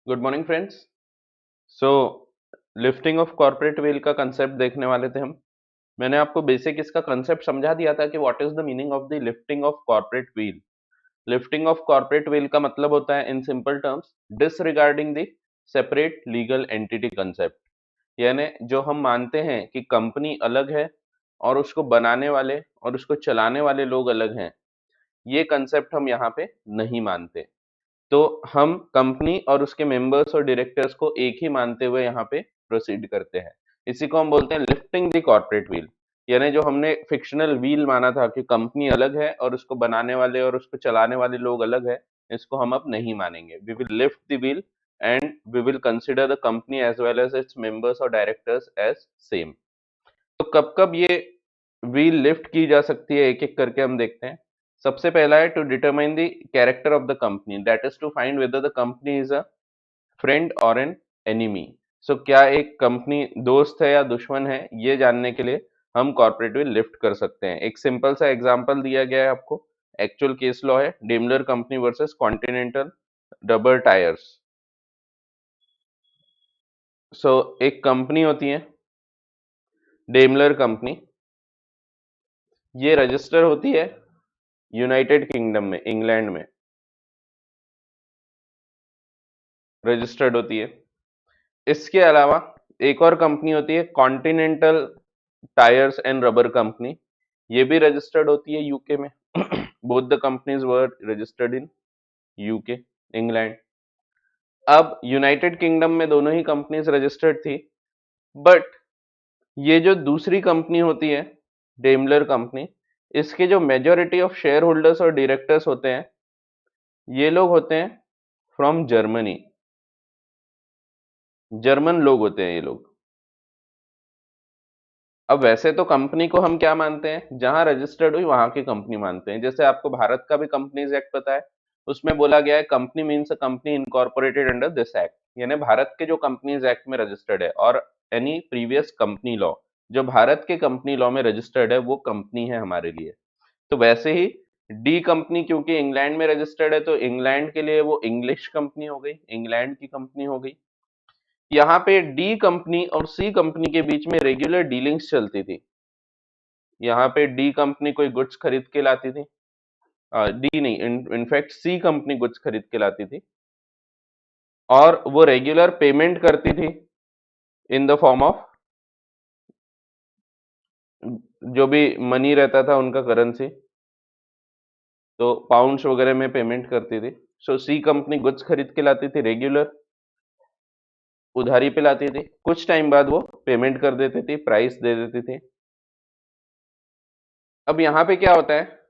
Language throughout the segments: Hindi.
Good morning friends. So lifting of corporate veil का कंसेप्ट देखने वाले थे हम। मैंने आपको बेसिक इसका कंसेप्ट समझा दिया था कि what is the meaning of the lifting of corporate wheel. Lifting of corporate wheel का मतलब होता है in simple terms disregarding the separate legal entity concept. यानी जो हम मानते हैं कि कंपनी अलग है और उसको बनाने वाले और उसको चलाने वाले लोग अलग हैं, ये कंसेप्ट हम यहाँ पे नहीं मानते। तो हम कंपनी और उसके मेंबर्स और डायरेक्टर्स को एक ही मानते हुए यहाँ पे प्रोसीड करते हैं। इसी को हम बोलते हैं लिफ्टिंग द कॉर्पोरेट व्हील। यानी जो हमने फिक्शनल व्हील माना था कि कंपनी अलग है और उसको बनाने वाले और उसको चलाने वाले लोग अलग है, इसको हम अब नहीं मानेंगे। We will lift the veil and we will consider the company as well as its members और डायरेक्टर्स एज सेम। तो कब कब ये व्हील लिफ्ट की जा सकती है, एक एक करके हम देखते हैं। सबसे पहला है to determine the character of the company, that is to find whether the company is a friend और एन एनिमी। सो क्या एक कंपनी दोस्त है या दुश्मन है, ये जानने के लिए हम कॉर्पोरेट व्हील लिफ्ट कर सकते हैं। एक सिंपल सा एग्जांपल दिया गया है आपको, एक्चुअल केस लॉ है, Daimler company versus Continental rubber tyres. So एक कंपनी होती है डेमलर कंपनी, ये रजिस्टर होती है यूनाइटेड किंगडम में, इंग्लैंड में रजिस्टर्ड होती है। इसके अलावा एक और कंपनी होती है continental tyres and rubber company, ये भी रजिस्टर्ड होती है यूके में। Both the companies were registered in UK, England. अब यूनाइटेड किंगडम में दोनों ही कंपनीज रजिस्टर्ड थी, बट ये जो दूसरी कंपनी होती है डेमलर कंपनी, इसके जो मेजोरिटी ऑफ शेयर होल्डर्स और डायरेक्टर्स होते हैं, ये लोग होते हैं फ्रॉम जर्मनी। जर्मन लोग होते हैं ये लोग। अब वैसे तो कंपनी को हम क्या मानते हैं, जहां रजिस्टर्ड हुई वहां की कंपनी मानते हैं। जैसे आपको भारत का भी कंपनीज एक्ट पता है, उसमें बोला गया है company means a company incorporated under this act. यानी भारत के जो कंपनीज एक्ट में रजिस्टर्ड है और एनी प्रीवियस कंपनी लॉ जो भारत के कंपनी लॉ में रजिस्टर्ड है, वो कंपनी है हमारे लिए। तो वैसे ही डी कंपनी क्योंकि इंग्लैंड में रजिस्टर्ड है, तो इंग्लैंड के लिए वो इंग्लिश कंपनी हो गई, इंग्लैंड की कंपनी हो गई। यहाँ पे डी कंपनी और सी कंपनी के बीच में रेगुलर डीलिंग्स चलती थी। यहाँ पे डी कंपनी कोई गुड्स खरीद के लाती थी, डी नहीं, इनफैक्ट सी कंपनी गुड्स खरीद के लाती थी और वो रेगुलर पेमेंट करती थी इन द फॉर्म ऑफ जो भी मनी रहता था उनका करेंसी, तो पाउंड्स वगैरह में पेमेंट करती थी। सो सी कंपनी गुड्स खरीद के लाती थी, रेगुलर उधारी पे लाती थी, कुछ टाइम बाद वो पेमेंट कर देती थी, प्राइस दे देती थी। अब यहाँ पे क्या होता है,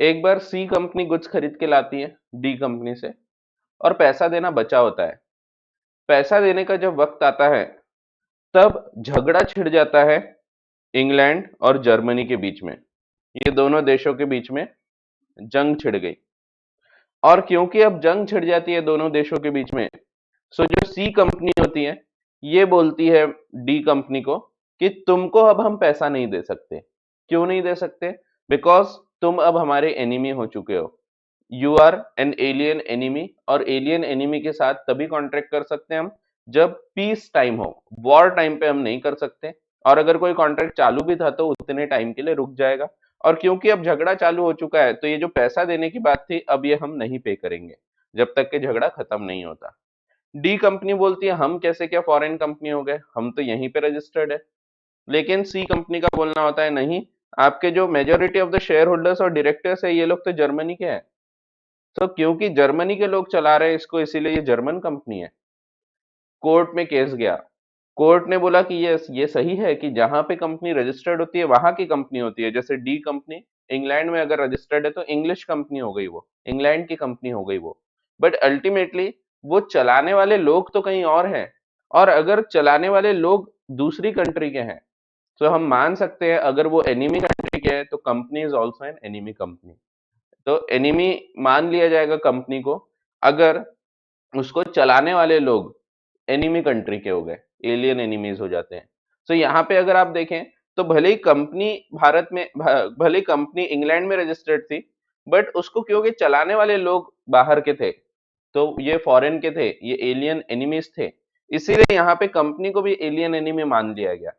एक बार सी कंपनी गुड्स खरीद के लाती है डी कंपनी से और पैसा देना बचा होता है। पैसा देने का जब वक्त आता है, तब झगड़ा छिड़ जाता है इंग्लैंड और जर्मनी के बीच में। ये दोनों देशों के बीच में जंग छिड़ गई और क्योंकि अब जंग छिड़ जाती है दोनों देशों के बीच में, सो जो सी कंपनी होती है ये बोलती है डी कंपनी को कि तुमको अब हम पैसा नहीं दे सकते। क्यों नहीं दे सकते? बिकॉज तुम अब हमारे एनिमी हो चुके हो। You are an alien enemy, और एलियन एनिमी के साथ तभी कॉन्ट्रैक्ट कर सकते हैं हम जब पीस टाइम हो, वॉर टाइम पे हम नहीं कर सकते। और अगर कोई कॉन्ट्रैक्ट चालू भी था तो उतने टाइम के लिए रुक जाएगा। और क्योंकि अब झगड़ा चालू हो चुका है, तो ये जो पैसा देने की बात थी, अब ये हम नहीं पे करेंगे जब तक कि झगड़ा खत्म नहीं होता। डी कंपनी बोलती है हम कैसे क्या फॉरेन कंपनी हो गए, हम तो यहीं पे रजिस्टर्ड है। लेकिन सी कंपनी का बोलना होता है नहीं, आपके जो majority of the share holders और डायरेक्टर्स है, ये लोग तो जर्मनी के हैं। तो क्योंकि जर्मनी के लोग चला रहे हैं इसको, इसीलिए ये जर्मन कंपनी है। कोर्ट में केस गया, कोर्ट ने बोला कि ये सही है कि जहां पे कंपनी रजिस्टर्ड होती है वहां की कंपनी होती है। जैसे डी कंपनी इंग्लैंड में अगर रजिस्टर्ड है तो इंग्लिश कंपनी हो गई, वो इंग्लैंड की कंपनी हो गई वो। बट अल्टीमेटली वो चलाने वाले लोग तो कहीं और हैं, और अगर चलाने वाले लोग दूसरी कंट्री के हैं, तो हम मान सकते हैं अगर वो एनिमी कंट्री के हैं तो company is also an enemy company. तो एनिमी मान लिया जाएगा कंपनी को अगर उसको चलाने वाले लोग एनिमी कंट्री के हो गए, एलियन एनिमीज हो जाते हैं। तो यहाँ पे अगर आप देखें तो भले ही कंपनी भारत में भले ही कंपनी इंग्लैंड में रजिस्टर्ड थी, बट उसको क्योंकि चलाने वाले लोग बाहर के थे, तो ये फॉरेन के थे, ये एलियन एनिमीज थे, इसीलिए यहाँ पे कंपनी को भी एलियन एनिमी मान लिया गया।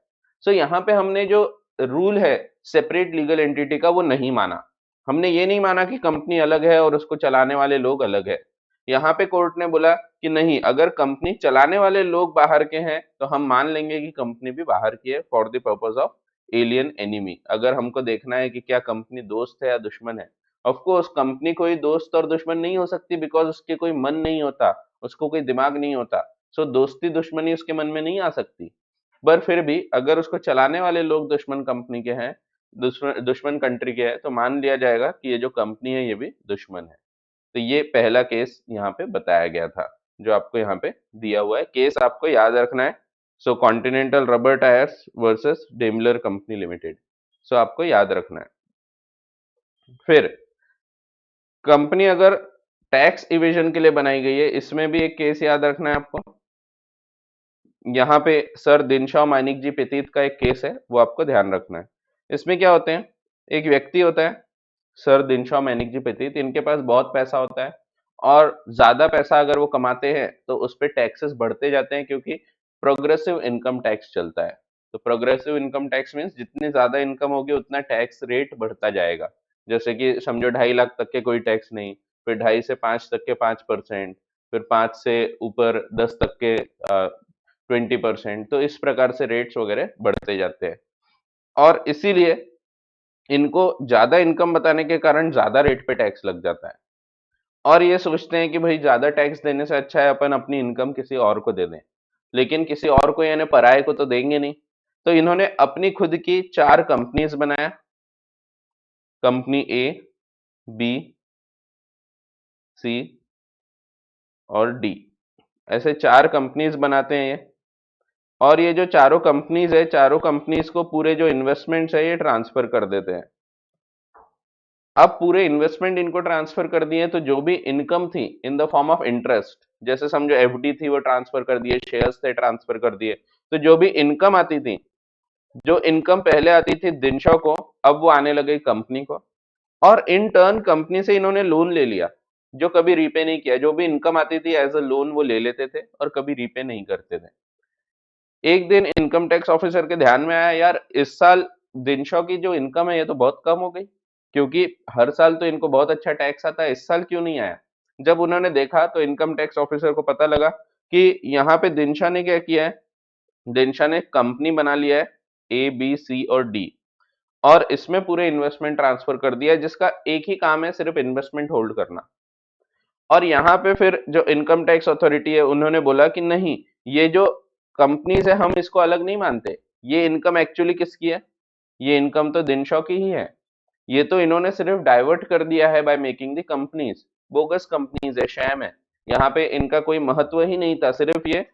सो यहाँ पे हमने जो रूल है सेपरेट लीगल एंटिटी का वो नहीं माना। हमने ये नहीं माना कि कंपनी अलग है और उसको चलाने वाले लोग अलग है। यहाँ पे कोर्ट ने बोला कि नहीं, अगर कंपनी चलाने वाले लोग बाहर के हैं तो हम मान लेंगे कि कंपनी भी बाहर की है for the purpose of alien enemy. अगर हमको देखना है कि क्या कंपनी दोस्त है या दुश्मन है, ऑफ कोर्स कंपनी कोई दोस्त और दुश्मन नहीं हो सकती, बिकॉज उसके कोई मन नहीं होता, उसको कोई दिमाग नहीं होता। सो दोस्ती दुश्मनी उसके मन में नहीं आ सकती। पर फिर भी अगर उसको चलाने वाले लोग दुश्मन कंपनी के हैं, दुश्मन दुश्मन कंट्री के हैं, तो मान लिया जाएगा कि ये जो कंपनी है ये भी दुश्मन है। तो ये पहला केस यहाँ पे बताया गया था, जो आपको यहाँ पे दिया हुआ है। केस आपको याद रखना है। So Continental rubber tyres versus Daimler company limited. So आपको याद रखना है। फिर कंपनी अगर टैक्स इवेजन के लिए बनाई गई है, इसमें भी एक केस याद रखना है आपको। यहाँ पे सर दिनशॉ मानिक जी पेतीत का एक केस है, वो आपको ध्यान रखना है। इसमें क्या होते हैं, एक व्यक्ति होता है सर दिनशॉ मैनिक जी पेतीत, इनके पास बहुत पैसा होता है और ज्यादा पैसा अगर वो कमाते हैं तो उस पर टैक्सेस बढ़ते जाते हैं, क्योंकि प्रोग्रेसिव इनकम टैक्स चलता है। तो प्रोग्रेसिव इनकम टैक्स मीन्स जितनी ज्यादा इनकम होगी उतना टैक्स रेट बढ़ता जाएगा। जैसे कि समझो 2.5 लाख तक के कोई टैक्स नहीं, फिर 2.5 से 5 तक के 5%, फिर 5 से ऊपर 10 तक के 20%। तो इस प्रकार से रेट्स वगैरह बढ़ते जाते हैं और इसीलिए इनको ज्यादा इनकम बताने के कारण ज्यादा रेट पे टैक्स लग जाता है। और ये सोचते हैं कि भाई ज्यादा टैक्स देने से अच्छा है अपन अपनी इनकम किसी और को दे दें, लेकिन किसी और को यानी पराये को तो देंगे नहीं। तो इन्होंने अपनी खुद की 4 कंपनीज बनाया, कंपनी ए, बी, सी और डी, ऐसे 4 कंपनीज बनाते हैं ये। और ये जो चारों कंपनीज है, चारों कंपनीज को पूरे जो इन्वेस्टमेंट्स है ये ट्रांसफर कर देते हैं। अब पूरे इन्वेस्टमेंट इनको ट्रांसफर कर दिए, तो जो भी इनकम थी in the form of interest, जैसे समझो एफडी थी वो ट्रांसफर कर दिए, शेयर्स थे ट्रांसफर कर दिए, तो जो भी इनकम आती थी, जो इनकम पहले आती थी दिनशॉ को, अब वो आने लगी कंपनी को। और इन टर्न कंपनी से इन्होंने लोन ले लिया, जो कभी रीपे नहीं किया। जो भी इनकम आती थी एज अ लोन वो ले लेते थे और कभी रीपे नहीं करते थे। एक दिन इनकम टैक्स ऑफिसर के ध्यान में आया, यार इस साल दिनशॉ की जो इनकम है ये तो बहुत कम हो गई, क्योंकि हर साल तो इनको बहुत अच्छा टैक्स आता है, इस साल क्यों नहीं आया। जब उन्होंने देखा तो इनकम टैक्स ऑफिसर को पता लगा कि यहाँ पे दिनशा ने क्या किया है, दिनशा ने कंपनी बना लिया है ए, बी, सी और डी, और इसमें पूरे इन्वेस्टमेंट ट्रांसफर कर दिया है, जिसका एक ही काम है, सिर्फ इन्वेस्टमेंट होल्ड करना। और यहाँ पे फिर जो इनकम टैक्स अथॉरिटी है उन्होंने बोला कि नहीं, ये जो कंपनीज है हम इसको अलग नहीं मानते, ये इनकम एक्चुअली किसकी है, ये इनकम तो दिनशॉ की ही है। ये तो इन्होंने सिर्फ डाइवर्ट कर दिया है by making the companies, bogus companies है, शैम है। यहाँ पे इनका कोई महत्व ही नहीं था, सिर्फ ये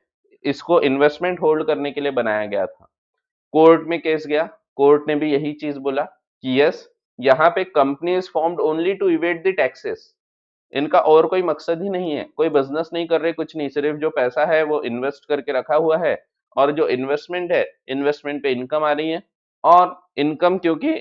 इसको इन्वेस्टमेंट होल्ड करने के लिए बनाया गया था। कोर्ट में केस गया, कोर्ट ने भी यही चीज बोला कि यस, यहाँ पे company is formed only to evade the taxes, इनका और कोई मकसद ही नहीं है, कोई बिजनेस नहीं कर रहे, कुछ नहीं, सिर्फ जो पैसा है वो इन्वेस्ट करके रखा हुआ है, और जो इन्वेस्टमेंट है, इन्वेस्टमेंट पे इनकम आ रही है। और इनकम क्योंकि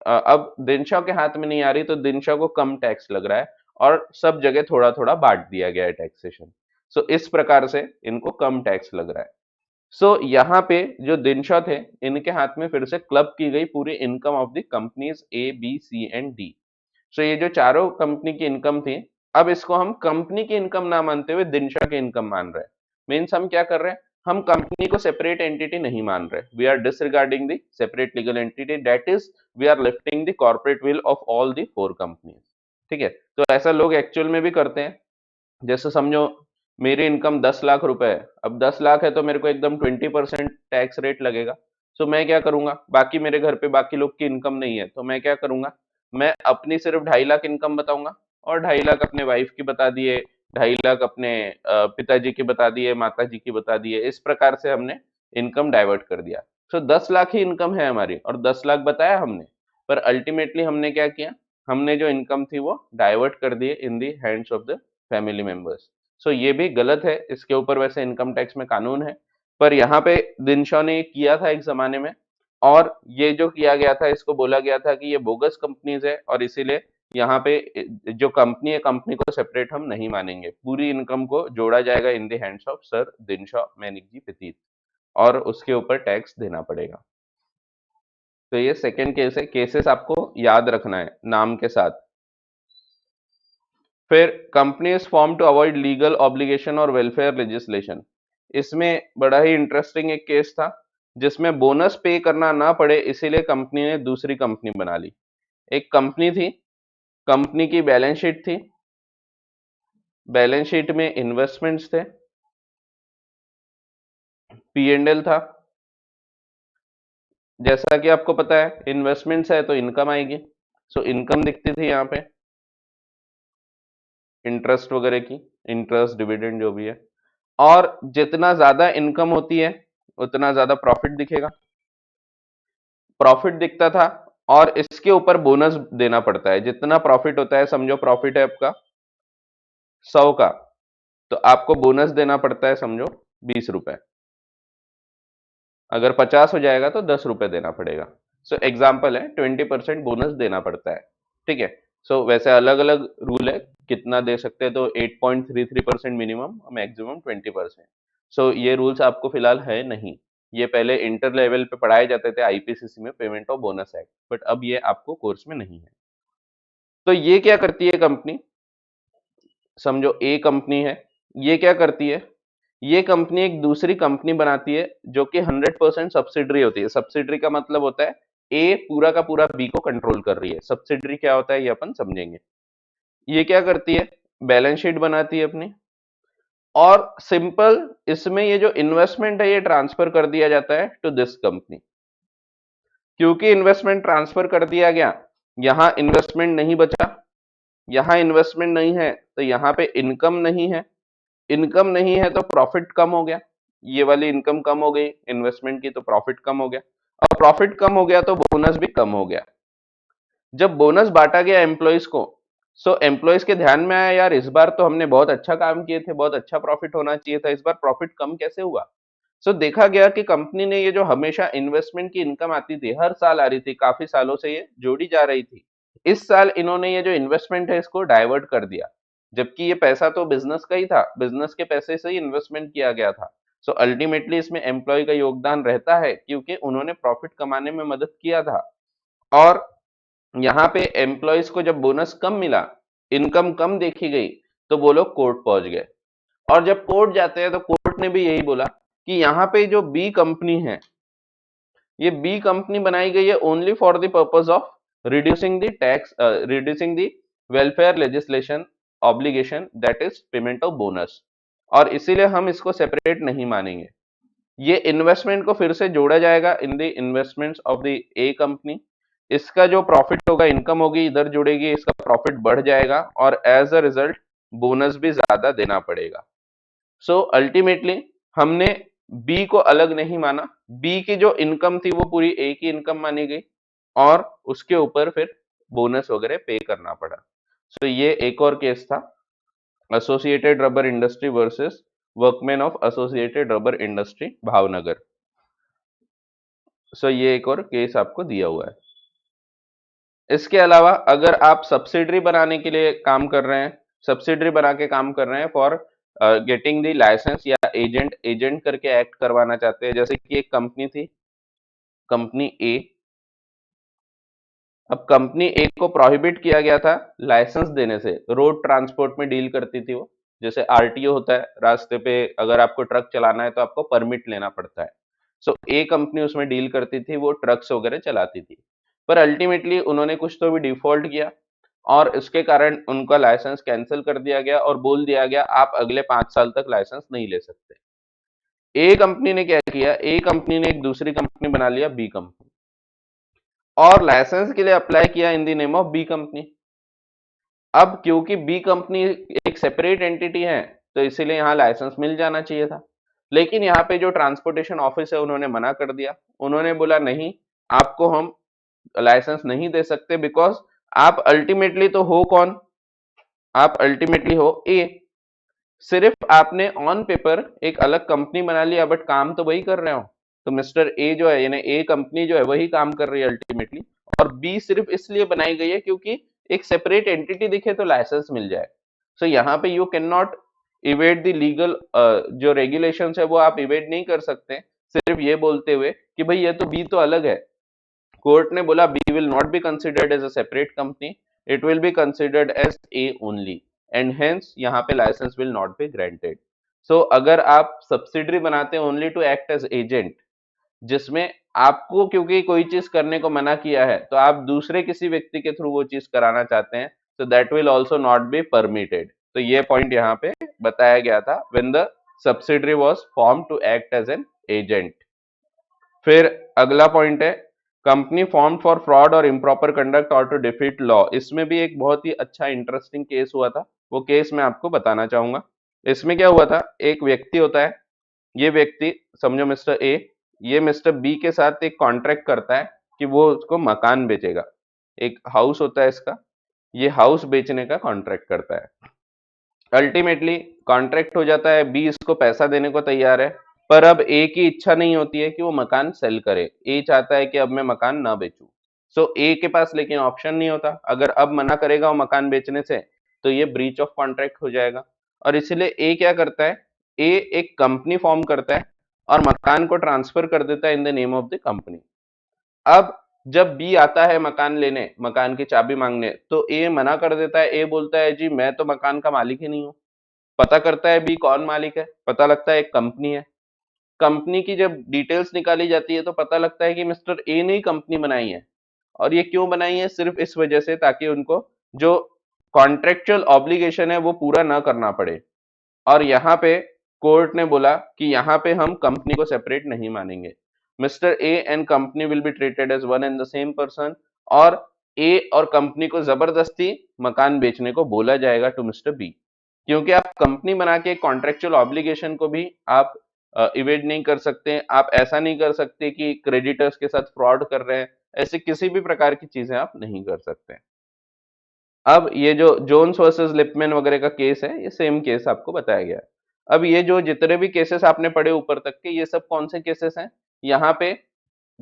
अब दिनशॉ के हाथ में नहीं आ रही, तो दिनशॉ को कम टैक्स लग रहा है और सब जगह थोड़ा थोड़ा बांट दिया गया है टैक्सेशन। सो इस प्रकार से इनको कम टैक्स लग रहा है। सो यहाँ पे जो दिनशॉ थे, इनके हाथ में फिर से क्लब की गई पूरी income of the companies A, B, C and D. So ये जो चारों कंपनी की इनकम थी, अब इसको हम कंपनी की इनकम ना मानते हुए दिनशा की इनकम मान रहे हैं। मीन्स हम क्या कर रहे हैं, हम कंपनी को सेपरेट एंटिटी नहीं मान रहे, we are disregarding the separate legal entity, that is we are lifting the corporate veil of all the 4 companies. ठीक है, तो ऐसा लोग एक्चुअल में भी करते हैं। जैसे समझो मेरी इनकम 10 लाख रुपए है, अब 10 लाख है तो मेरे को एकदम 20% टैक्स रेट लगेगा। सो मैं क्या करूंगा, बाकी मेरे घर पे बाकी लोग की इनकम नहीं है, तो मैं क्या करूंगा, मैं अपनी सिर्फ 2.5 लाख इनकम बताऊंगा और 2.5 लाख अपने वाइफ की बता दिए, 2.5 लाख अपने पिताजी की बता दिए, माता जी की बता दिए। इस प्रकार से हमने इनकम डाइवर्ट कर दिया। सो 10 लाख ही इनकम है हमारी और 10 लाख बताया हमने, पर अल्टीमेटली हमने क्या किया, हमने जो इनकम थी वो डाइवर्ट कर दिए in the hands of the family members. So ये भी गलत है, इसके ऊपर वैसे इनकम टैक्स में कानून है, पर यहाँ पे दिनशॉ ने किया था एक जमाने में, और ये जो किया गया था इसको बोला गया था कि ये बोगस कंपनीज है और इसीलिए यहाँ पे जो कंपनी है, कंपनी को सेपरेट हम नहीं मानेंगे, पूरी इनकम को जोड़ा जाएगा in the hands of sir Dinshaw Maneckji Petit, और उसके ऊपर टैक्स देना पड़ेगा। तो ये सेकंड केस है। केसेस आपको याद रखना है नाम के साथ। फिर company is form to avoid legal obligation और वेलफेयर लेजिस्लेशन। इसमें बड़ा ही इंटरेस्टिंग एक केस था जिसमें बोनस पे करना ना पड़े, इसीलिए कंपनी ने दूसरी कंपनी बना ली। एक कंपनी थी, कंपनी की बैलेंस शीट थी, बैलेंस शीट में इन्वेस्टमेंट्स थे, P&L था। जैसा कि आपको पता है इन्वेस्टमेंट्स है तो इनकम आएगी, सो इनकम दिखती थी यहाँ पे, इंटरेस्ट वगैरह की, इंटरेस्ट डिविडेंड जो भी है। और जितना ज्यादा इनकम होती है उतना ज्यादा प्रॉफिट दिखेगा, प्रॉफिट दिखता था। और इसके ऊपर बोनस देना पड़ता है, जितना प्रॉफिट होता है, समझो प्रॉफिट है आपका 100 का, तो आपको बोनस देना पड़ता है समझो 20 रुपए। अगर 50 हो जाएगा तो 10 रुपए देना पड़ेगा। सो एग्जाम्पल है, 20% बोनस देना पड़ता है। ठीक है। सो वैसे अलग अलग रूल है कितना दे सकते हैं, तो 8.33% मिनिमम, मैक्सिमम 20%। सो ये रूल्स आपको फिलहाल है नहीं, ये पहले इंटर लेवल पे पढ़ाए जाते थे आईपीसीसी में, payment of bonus act, but अब ये आपको कोर्स में नहीं है। तो ये क्या करती है कंपनी, समझो ए कंपनी है, ये क्या करती है, ये कंपनी एक दूसरी कंपनी बनाती है जो कि 100% सब्सिडरी होती है। सब्सिडरी का मतलब होता है ए पूरा का पूरा बी को कंट्रोल कर रही है। सब्सिडरी क्या होता है ये अपन समझेंगे। ये क्या करती है, बैलेंस शीट बनाती है अपनी, और सिंपल इसमें ये जो इन्वेस्टमेंट है ये ट्रांसफर कर दिया जाता है टू दिस कंपनी। क्योंकि इन्वेस्टमेंट ट्रांसफर कर दिया गया, यहां इन्वेस्टमेंट नहीं बचा, यहां इन्वेस्टमेंट नहीं है तो यहां पे इनकम नहीं है, इनकम नहीं है तो प्रॉफिट कम हो गया, ये वाली इनकम कम हो गई इन्वेस्टमेंट की, तो प्रॉफिट कम हो गया, और प्रॉफिट कम हो गया तो बोनस भी कम हो गया। जब बोनस बांटा गया एम्प्लॉइज को, सो एम्प्लॉइज के ध्यान में आया यार इस बार तो हमने बहुत अच्छा काम किए थे, बहुत अच्छा प्रॉफिट होना चाहिए था, इस बार प्रॉफिट कम कैसे हुआ। सो देखा गया कि कंपनी ने ये जो हमेशा इन्वेस्टमेंट की इनकम आती थी, हर साल आ रही थी, काफी सालों से ये जोड़ी जा रही थी, इस साल इन्होंने ये जो इन्वेस्टमेंट है इसको डाइवर्ट कर दिया, जबकि ये पैसा तो बिजनेस का ही था, बिजनेस के पैसे से ही इन्वेस्टमेंट किया गया था। सो अल्टीमेटली इसमें एम्प्लॉय का योगदान रहता है क्योंकि उन्होंने प्रॉफिट कमाने में मदद किया था। और यहाँ पे एम्प्लॉयज को जब बोनस कम मिला, इनकम कम देखी गई, तो वो लोग कोर्ट पहुंच गए। और जब कोर्ट जाते हैं तो कोर्ट ने भी यही बोला कि यहाँ पे जो बी कंपनी है, ये बी कंपनी बनाई गई है only for the purpose of reducing the tax, reducing the welfare legislation obligation, that is payment of bonus, और इसीलिए हम इसको सेपरेट नहीं मानेंगे। ये इन्वेस्टमेंट को फिर से जोड़ा जाएगा in the investments of the A company, इसका जो प्रॉफिट होगा, इनकम होगी इधर जुड़ेगी, इसका प्रॉफिट बढ़ जाएगा, और एज अ रिजल्ट बोनस भी ज्यादा देना पड़ेगा। सो अल्टीमेटली हमने बी को अलग नहीं माना, बी की जो इनकम थी वो पूरी ए की इनकम मानी गई, और उसके ऊपर फिर बोनस वगैरह पे करना पड़ा। सो ये एक और केस था, associated rubber industry versus workmen of associated rubber industry Bhavnagar. So ये एक और केस आपको दिया हुआ है। इसके अलावा अगर आप सब्सिडरी बनाने के लिए काम कर रहे हैं, सब्सिडरी बना के काम कर रहे हैं फॉर गेटिंग द लाइसेंस, या एजेंट एजेंट करके एक्ट करवाना चाहते हैं, जैसे कि एक कंपनी थी, कंपनी ए। अब कंपनी ए को प्रोहिबिट किया गया था लाइसेंस देने से, रोड ट्रांसपोर्ट में डील करती थी वो, जैसे आरटीओ होता है, रास्ते पे अगर आपको ट्रक चलाना है तो आपको परमिट लेना पड़ता है। सो ए कंपनी उसमें डील करती थी, वो ट्रक्स वगैरह चलाती थी। पर अल्टीमेटली उन्होंने कुछ तो भी डिफॉल्ट किया, और इसके कारण उनका लाइसेंस कैंसिल कर दिया गया और बोल दिया गया आप अगले 5 साल तक लाइसेंस नहीं ले सकते। ए कंपनी ने क्या किया, ए कंपनी ने एक दूसरी कंपनी बना लिया, बी कंपनी, और लाइसेंस के लिए अप्लाई किया in the name of B company. अब क्योंकि बी कंपनी एक सेपरेट एंटिटी है, तो इसीलिए यहाँ लाइसेंस मिल जाना चाहिए था, लेकिन यहाँ पे जो ट्रांसपोर्टेशन ऑफिस है उन्होंने मना कर दिया। उन्होंने बोला नहीं, आपको हम लाइसेंस नहीं दे सकते, बिकॉज आप अल्टीमेटली तो हो कौन, आप अल्टीमेटली हो ए। सिर्फ आपने ऑन पेपर एक अलग कंपनी बना लिया, बट काम तो वही कर रहे हो। तो मिस्टर ए जो है, यानी ए कंपनी जो है वही काम कर रही है अल्टीमेटली, और बी सिर्फ इसलिए बनाई गई है क्योंकि एक सेपरेट एंटिटी दिखे तो लाइसेंस मिल जाए। सो यहाँ पे you can not evade the legal, जो रेगुलेशंस है वो आप इवेड नहीं कर सकते सिर्फ ये बोलते हुए कि भाई ये तो बी तो अलग है। कोर्ट ने बोला B will not be considered as a separate company, it will be considered as A only, and hence यहाँ पे license will not be granted. So अगर आप सब्सिडरी बनाते हैं only to act as agent, जिसमें आपको क्योंकि कोई चीज करने को मना किया है तो आप दूसरे किसी व्यक्ति के थ्रू वो चीज कराना चाहते हैं, so that will also not be permitted। तो ये पॉइंट यहाँ पे बताया गया था when the subsidiary was formed to act as an agent। फिर अगला पॉइंट है कंपनी फॉर्म फॉर फ्रॉड और इम्प्रॉपर कंडक्ट और टू डिफीट लॉ। इसमें भी एक बहुत ही अच्छा इंटरेस्टिंग केस हुआ था, वो केस मैं आपको बताना चाहूंगा। इसमें क्या हुआ था, एक व्यक्ति होता है, ये व्यक्ति समझो मिस्टर ए, ये मिस्टर बी के साथ एक कॉन्ट्रैक्ट करता है कि वो उसको मकान बेचेगा। एक हाउस होता है इसका, ये हाउस बेचने का कॉन्ट्रैक्ट करता है। अल्टीमेटली कॉन्ट्रैक्ट हो जाता है, बी इसको पैसा देने को तैयार है, पर अब ए की इच्छा नहीं होती है कि वो मकान सेल करे। ए चाहता है कि अब मैं मकान ना बेचूं। सो ए के पास लेकिन ऑप्शन नहीं होता, अगर अब मना करेगा वो मकान बेचने से तो ये ब्रीच ऑफ कॉन्ट्रैक्ट हो जाएगा। और इसलिए ए क्या करता है, ए एक कंपनी फॉर्म करता है और मकान को ट्रांसफर कर देता है इन the name of the company. अब जब बी आता है मकान लेने, मकान की चाबी मांगने, तो ए मना कर देता है। ए बोलता है जी मैं तो मकान का मालिक ही नहीं हूं। पता करता है बी कौन मालिक है, पता लगता है एक कंपनी है। कंपनी की जब डिटेल्स निकाली जाती है तो पता लगता है कि मिस्टर ए ने ही कंपनी बनाई है। और ये क्यों बनाई है, सिर्फ इस वजह से ताकि उनको जो कॉन्ट्रेक्चुअल ऑब्लिगेशन है वो पूरा ना करना पड़े। और यहाँ पे कोर्ट ने बोला कि यहाँ पे हम कंपनी को सेपरेट नहीं मानेंगे। Mister A and company will be treated as one and the same person, और ए और कंपनी को जबरदस्ती मकान बेचने को बोला जाएगा टू मिस्टर बी, क्योंकि आप कंपनी बना के कॉन्ट्रेक्चुअल ऑब्लिगेशन को भी आप इवेड नहीं कर सकते। आप ऐसा नहीं कर सकते कि क्रेडिटर्स के साथ फ्रॉड कर रहे हैं, ऐसे किसी भी प्रकार की चीजें आप नहीं कर सकते। अब ये जो जोन्स वर्सेस लिपमैन वगैरह का केस है, ये सेम केस आपको बताया गया है। अब ये जो जितने भी केसेस आपने पढ़े ऊपर तक के, ये सब कौन से केसेस हैं, यहाँ पे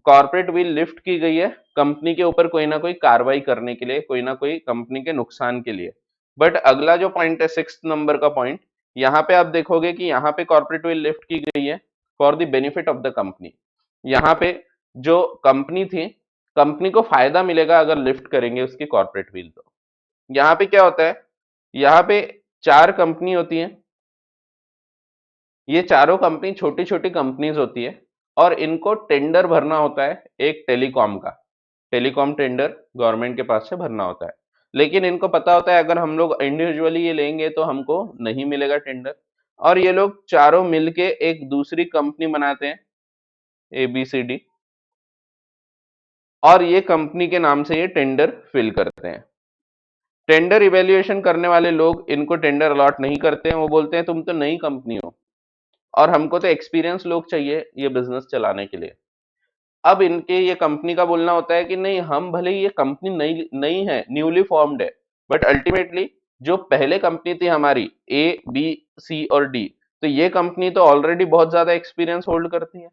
कॉर्पोरेट विल लिफ्ट की गई है कंपनी के ऊपर कोई ना कोई कार्रवाई करने के लिए, कोई ना कोई कंपनी के नुकसान के लिए। बट अगला जो पॉइंट है 6 नंबर का पॉइंट, यहाँ पे आप देखोगे कि यहाँ पे कॉर्पोरेट विल लिफ्ट की गई है for the benefit of the company. यहाँ पे जो कंपनी थी, कंपनी को फायदा मिलेगा अगर लिफ्ट करेंगे उसकी कॉर्पोरेट विल। तो यहाँ पे क्या होता है, यहाँ पे 4 कंपनी होती है, ये चारों कंपनी छोटी छोटी कंपनीज होती है, और इनको टेंडर भरना होता है एक टेलीकॉम का। टेलीकॉम टेंडर गवर्नमेंट के पास से भरना होता है, लेकिन इनको पता होता है अगर हम लोग इंडिविजुअली ये लेंगे तो हमको नहीं मिलेगा टेंडर। और ये लोग चारों मिलके एक दूसरी कंपनी बनाते हैं, ABCD, और ये कंपनी के नाम से ये टेंडर फिल करते हैं। टेंडर इवेल्युएशन करने वाले लोग इनको टेंडर अलॉट नहीं करते हैं, वो बोलते हैं तुम तो नई कंपनी हो और हमको तो एक्सपीरियंस लोग चाहिए ये बिजनेस चलाने के लिए। अब इनके ये कंपनी का बोलना होता है कि नहीं, हम भले ही ये कंपनी नई नई है, न्यूली फॉर्म्ड है, बट अल्टीमेटली जो पहले कंपनी थी हमारी A, B, C और D, तो ये कंपनी तो ऑलरेडी बहुत ज्यादा एक्सपीरियंस होल्ड करती है।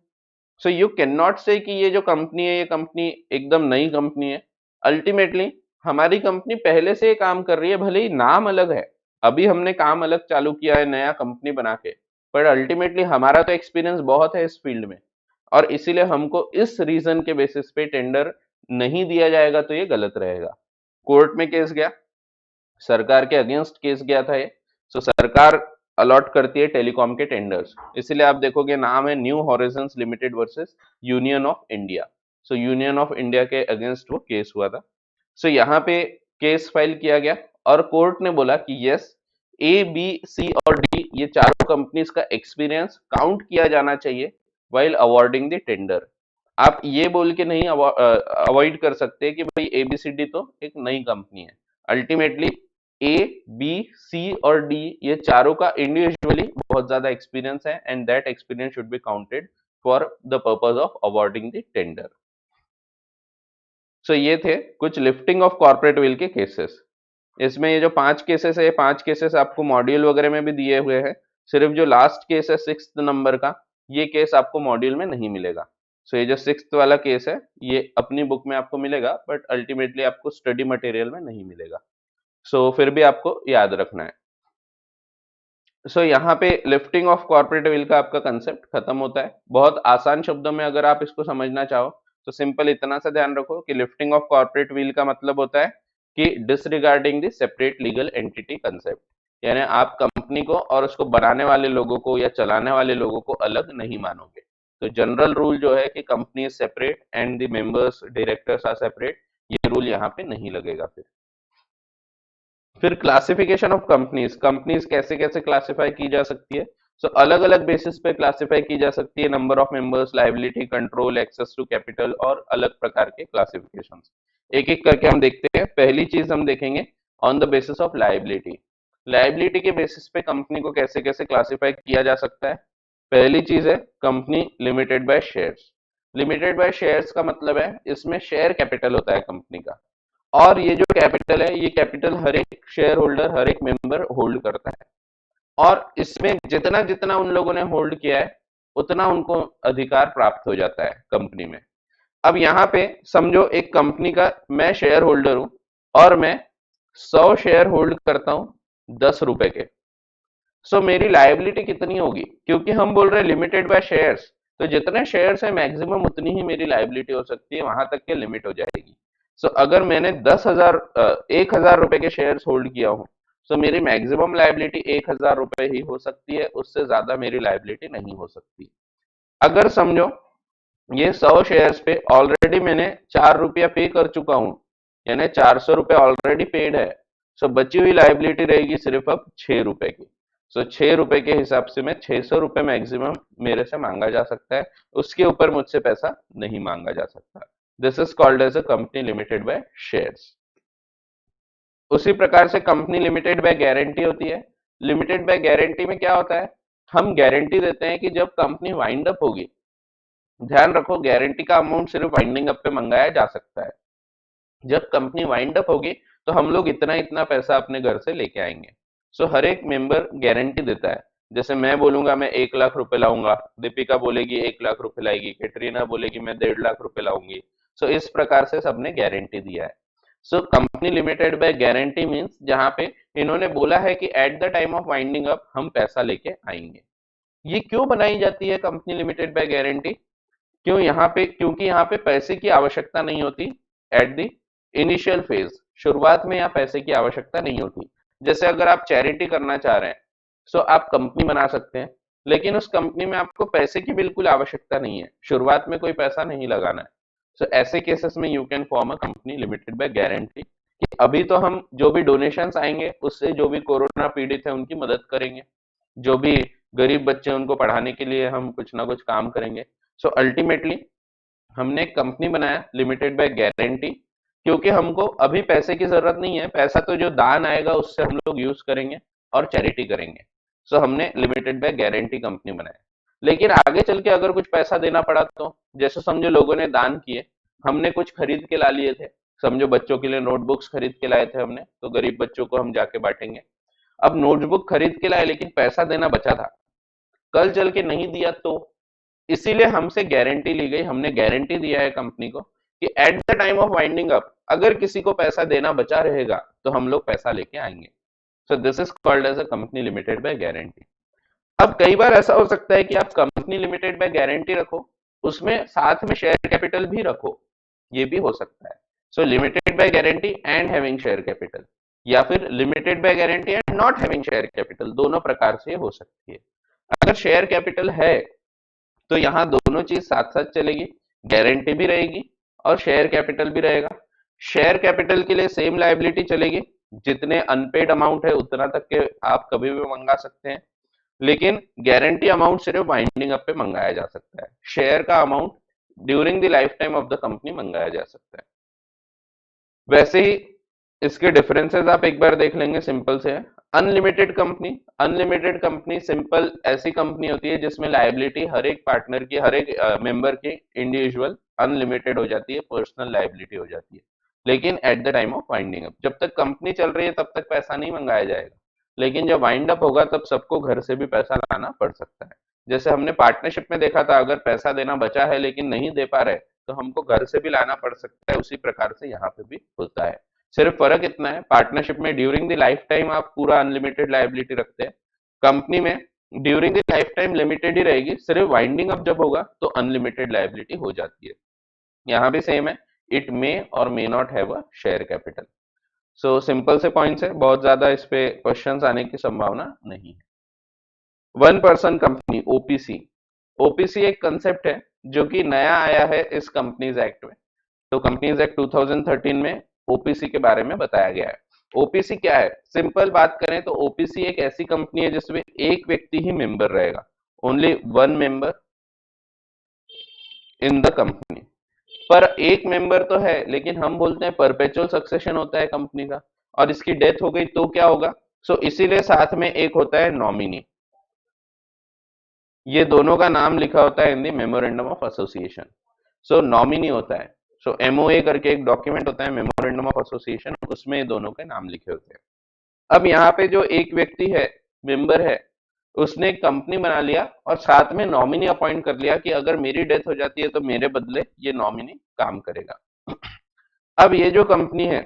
सो यू कैन नॉट से कि ये जो कंपनी है ये कंपनी एकदम नई कंपनी है। अल्टीमेटली हमारी कंपनी पहले से काम कर रही है, भले ही नाम अलग है, अभी हमने काम अलग चालू किया है नया कंपनी बना के, पर अल्टीमेटली हमारा तो एक्सपीरियंस बहुत है इस फील्ड में, और इसीलिए हमको इस रीजन के बेसिस पे टेंडर नहीं दिया जाएगा, तो ये गलत रहेगा। कोर्ट में केस गया, सरकार के अगेंस्ट केस गया था ये। सो सरकार अलॉट करती है टेलीकॉम के टेंडर्स, इसलिए आप देखोगे नाम है new horizons limited versus union of India. So union of India के अगेंस्ट वो केस हुआ था। सो यहाँ पे केस फाइल किया गया और कोर्ट ने बोला कि यस, A, B, C और D ये चारों कंपनीज का एक्सपीरियंस काउंट किया जाना चाहिए व्हाइल अवॉर्डिंग द टेंडर। आप ये बोल के नहीं अवॉइड कर सकते कि भाई ABCD तो एक नई कंपनी है। अल्टीमेटली A, B, C और D ये चारों का इंडिविजुअली बहुत ज्यादा एक्सपीरियंस है, and that experience should be counted for the purpose of awarding the tender. So ये थे कुछ लिफ्टिंग ऑफ कॉर्पोरेट विल के केसेस। इसमें ये जो 5 केसेस है, ये 5 केसेस आपको मॉड्यूल वगैरह में भी दिए हुए हैं। सिर्फ जो लास्ट केस है 6 नंबर का, ये केस आपको मॉड्यूल में नहीं मिलेगा। सो ये जो 6 वाला केस है ये अपनी बुक में आपको मिलेगा, बट अल्टीमेटली आपको स्टडी मटेरियल में नहीं मिलेगा। सो फिर भी आपको याद रखना है। सो यहाँ पे लिफ्टिंग ऑफ कॉर्पोरेट विल का आपका कंसेप्ट खत्म होता है। बहुत आसान शब्दों में अगर आप इसको समझना चाहो तो सिंपल इतना सा ध्यान रखो कि लिफ्टिंग ऑफ कॉर्पोरेट विल का मतलब होता है कि disregarding the separate legal entity concept, यानी आप कंपनी को और उसको बनाने वाले लोगों को या चलाने वाले लोगों को अलग नहीं मानोगे। तो जनरल रूल जो है कि company is separate and the members directors are separate, ये रूल यहाँ पे नहीं लगेगा। फिर क्लासिफिकेशन ऑफ कंपनीज, कंपनीज कैसे कैसे क्लासिफाई की जा सकती है। सो अलग अलग बेसिस पे क्लासिफाई की जा सकती है, number of members, liability, control, access to capital और अलग प्रकार के क्लासिफिकेशन। एक एक करके हम देखते हैं। पहली चीज हम देखेंगे on the basis of liability. Liability के बेसिस पे कंपनी को कैसे कैसे क्लासिफाई किया जा सकता है। पहली चीज है company limited by shares. Limited by shares का मतलब है इसमें शेयर कैपिटल होता है कंपनी का, और ये जो कैपिटल है ये कैपिटल हर एक शेयर होल्डर, हर एक मेंबर होल्ड करता है, और इसमें जितना जितना उन लोगों ने होल्ड किया है उतना उनको अधिकार प्राप्त हो जाता है कंपनी में। अब यहाँ पे समझो एक कंपनी का मैं शेयर होल्डर हूं और मैं 100 शेयर होल्ड करता हूं 10 रुपए के। सो मेरी लायबिलिटी कितनी होगी, क्योंकि हम बोल रहे हैं लिमिटेड बाय शेयर्स, तो जितने शेयर्स है मैक्सिमम उतनी ही मेरी लायबिलिटी हो सकती है, वहां तक के लिमिट हो जाएगी। सो अगर मैंने 1,000 रुपए के शेयर्स होल्ड किया हूं, सो मेरी मैक्सिमम लायबिलिटी 1,000 रुपए ही हो सकती है, उससे ज्यादा मेरी लायबिलिटी नहीं हो सकती। अगर समझो ये 100 शेयर्स पे ऑलरेडी मैंने 4 रुपया पे कर चुका हूं, यानी 400 रुपए ऑलरेडी पेड है। सो बची हुई लाइबिलिटी रहेगी सिर्फ अब 6 रुपए की। सो 6 रुपए के हिसाब से मैं 600 रुपए मैक्सिमम मेरे से मांगा जा सकता है, उसके ऊपर मुझसे पैसा नहीं मांगा जा सकता। This is called as a company limited by shares. उसी प्रकार से कंपनी लिमिटेड बाय गारंटी होती है। लिमिटेड बाय गारंटी में क्या होता है, हम गारंटी देते हैं कि जब कंपनी वाइंड अप होगी, ध्यान रखो गारंटी का अमाउंट सिर्फ वाइंडिंग अप पे मंगाया जा सकता है। जब कंपनी वाइंड अप होगी तो हम लोग इतना इतना पैसा अपने घर से लेके आएंगे। सो हर एक मेंबर गारंटी देता है। जैसे मैं बोलूंगा मैं 1 लाख रुपए लाऊंगा, दीपिका बोलेगी 1 लाख रुपए लाएगी, कैटरीना बोलेगी मैं 1.5 लाख रुपए लाऊंगी। सो इस प्रकार से सबने गारंटी दिया है। So company limited by guarantee means जहां पे इन्होंने बोला है कि at the time of winding up हम पैसा लेके आएंगे। ये क्यों बनाई जाती है कंपनी लिमिटेड बाय गारंटी, क्यों यहाँ पे, क्योंकि यहाँ पे पैसे की आवश्यकता नहीं होती एट द इनिशियल फेज, शुरुआत में यहाँ पैसे की आवश्यकता नहीं होती। जैसे अगर आप चैरिटी करना चाह रहे हैं, सो आप कंपनी बना सकते हैं, लेकिन उस कंपनी में आपको पैसे की बिल्कुल आवश्यकता नहीं है, शुरुआत में कोई पैसा नहीं लगाना है। सो ऐसे केसेस में you can form a company limited by guarantee कि अभी तो हम जो भी डोनेशंस आएंगे उससे जो भी कोरोना पीड़ित है उनकी मदद करेंगे, जो भी गरीब बच्चे हैं उनको पढ़ाने के लिए हम कुछ ना कुछ काम करेंगे। सो अल्टीमेटली हमने एक कंपनी बनाया लिमिटेड बाय गारंटी, क्योंकि हमको अभी पैसे की जरूरत नहीं है, पैसा तो जो दान आएगा उससे हम लोग यूज करेंगे और चैरिटी करेंगे। सो हमने लिमिटेड बाय गारंटी कंपनी बनाया। लेकिन आगे चल के अगर कुछ पैसा देना पड़ा तो, जैसे समझो लोगों ने दान किए, हमने कुछ खरीद के ला लिए थे, समझो बच्चों के लिए नोटबुक्स खरीद के लाए थे हमने, तो गरीब बच्चों को हम जाके बांटेंगे। अब नोटबुक खरीद के लाए लेकिन पैसा देना बचा था, कल चल के नहीं दिया तो, इसीलिए हमसे गारंटी ली गई, हमने गारंटी दिया है कंपनी को कि at the time of winding up अगर किसी को पैसा देना बचा रहेगा तो हम लोग पैसा लेके आएंगे। So this is called as a company limited by guarantee. अब कई बार ऐसा हो सकता है कि आप कंपनी लिमिटेड बाय गारंटी रखो, उसमें साथ में शेयर कैपिटल भी रखो, ये भी हो सकता है। सो limited by guarantee and having share capital, या फिर limited by guarantee and not having share capital, दोनों प्रकार से हो सकती है। अगर शेयर कैपिटल है तो यहाँ दोनों चीज साथ साथ चलेगी, गारंटी भी रहेगी और शेयर कैपिटल भी रहेगा। शेयर कैपिटल के लिए सेम लायबिलिटी चलेगी, जितने अनपेड अमाउंट है उतना तक के आप कभी भी मंगा सकते हैं, लेकिन गारंटी अमाउंट सिर्फ वाइंडिंग अप पे मंगाया जा सकता है, शेयर का amount during the life time of the company मंगाया जा सकता है। वैसे ही इसके डिफरेंसेस आप एक बार देख लेंगे, सिंपल से है। Unlimited company, unlimited company simple ऐसी कंपनी होती है जिसमें लायबिलिटी हर एक पार्टनर की, हर एक मेंबर की इंडिविजुअल अनलिमिटेड हो जाती है, पर्सनल लायबिलिटी हो जाती है। लेकिन at the time of winding up, जब तक कंपनी चल रही है तब तक पैसा नहीं मंगाया जाएगा, लेकिन जब वाइंड अप होगा तब सबको घर से भी पैसा लाना पड़ सकता है। जैसे हमने पार्टनरशिप में देखा था, अगर पैसा देना बचा है लेकिन नहीं दे पा रहे तो हमको घर से भी लाना पड़ सकता है, उसी प्रकार से यहाँ पे भी होता है। सिर्फ फर्क इतना है, पार्टनरशिप में ड्यूरिंग द लाइफ टाइम आप पूरा अनलिमिटेड लायबिलिटी रखते हैं, कंपनी में during the life time limited ही रहेगी, सिर्फ वाइंडिंग अप जब होगा तो अनलिमिटेड लायबिलिटी हो जाती है। यहाँ भी सेम है, इट मे और may not have a share capital. So simple से पॉइंट्स है, बहुत ज्यादा इस पे क्वेश्चंस आने की संभावना नहीं है। One person company OPC, OPC एक कंसेप्ट है जो कि नया आया है इस कंपनीज एक्ट में। तो कंपनीज एक्ट 2013 में ओपीसी के बारे में बताया गया है। ओपीसी क्या है, सिंपल बात करें तो ओपीसी एक ऐसी कंपनी है जिसमें एक व्यक्ति ही मेंबर रहेगा, only one member in the company. पर एक मेंबर तो है, लेकिन हम बोलते हैं परपेचुअल सक्सेशन होता है कंपनी का, और इसकी डेथ हो गई तो क्या होगा। सो इसीलिए साथ में एक होता है नॉमिनी, ये दोनों का नाम लिखा होता है in the memorandum of association. So nominee होता है, सो एमओए करके एक डॉक्यूमेंट होता है मेमोरेंडम ऑफ एसोसिएशन, उसमें ये दोनों के नाम लिखे होते हैं। अब यहाँ पे जो एक व्यक्ति है, मेंबर है, उसने एक कंपनी बना लिया और साथ में नॉमिनी अपॉइंट कर लिया कि अगर मेरी डेथ हो जाती है तो मेरे बदले ये नॉमिनी काम करेगा। अब ये जो कंपनी है,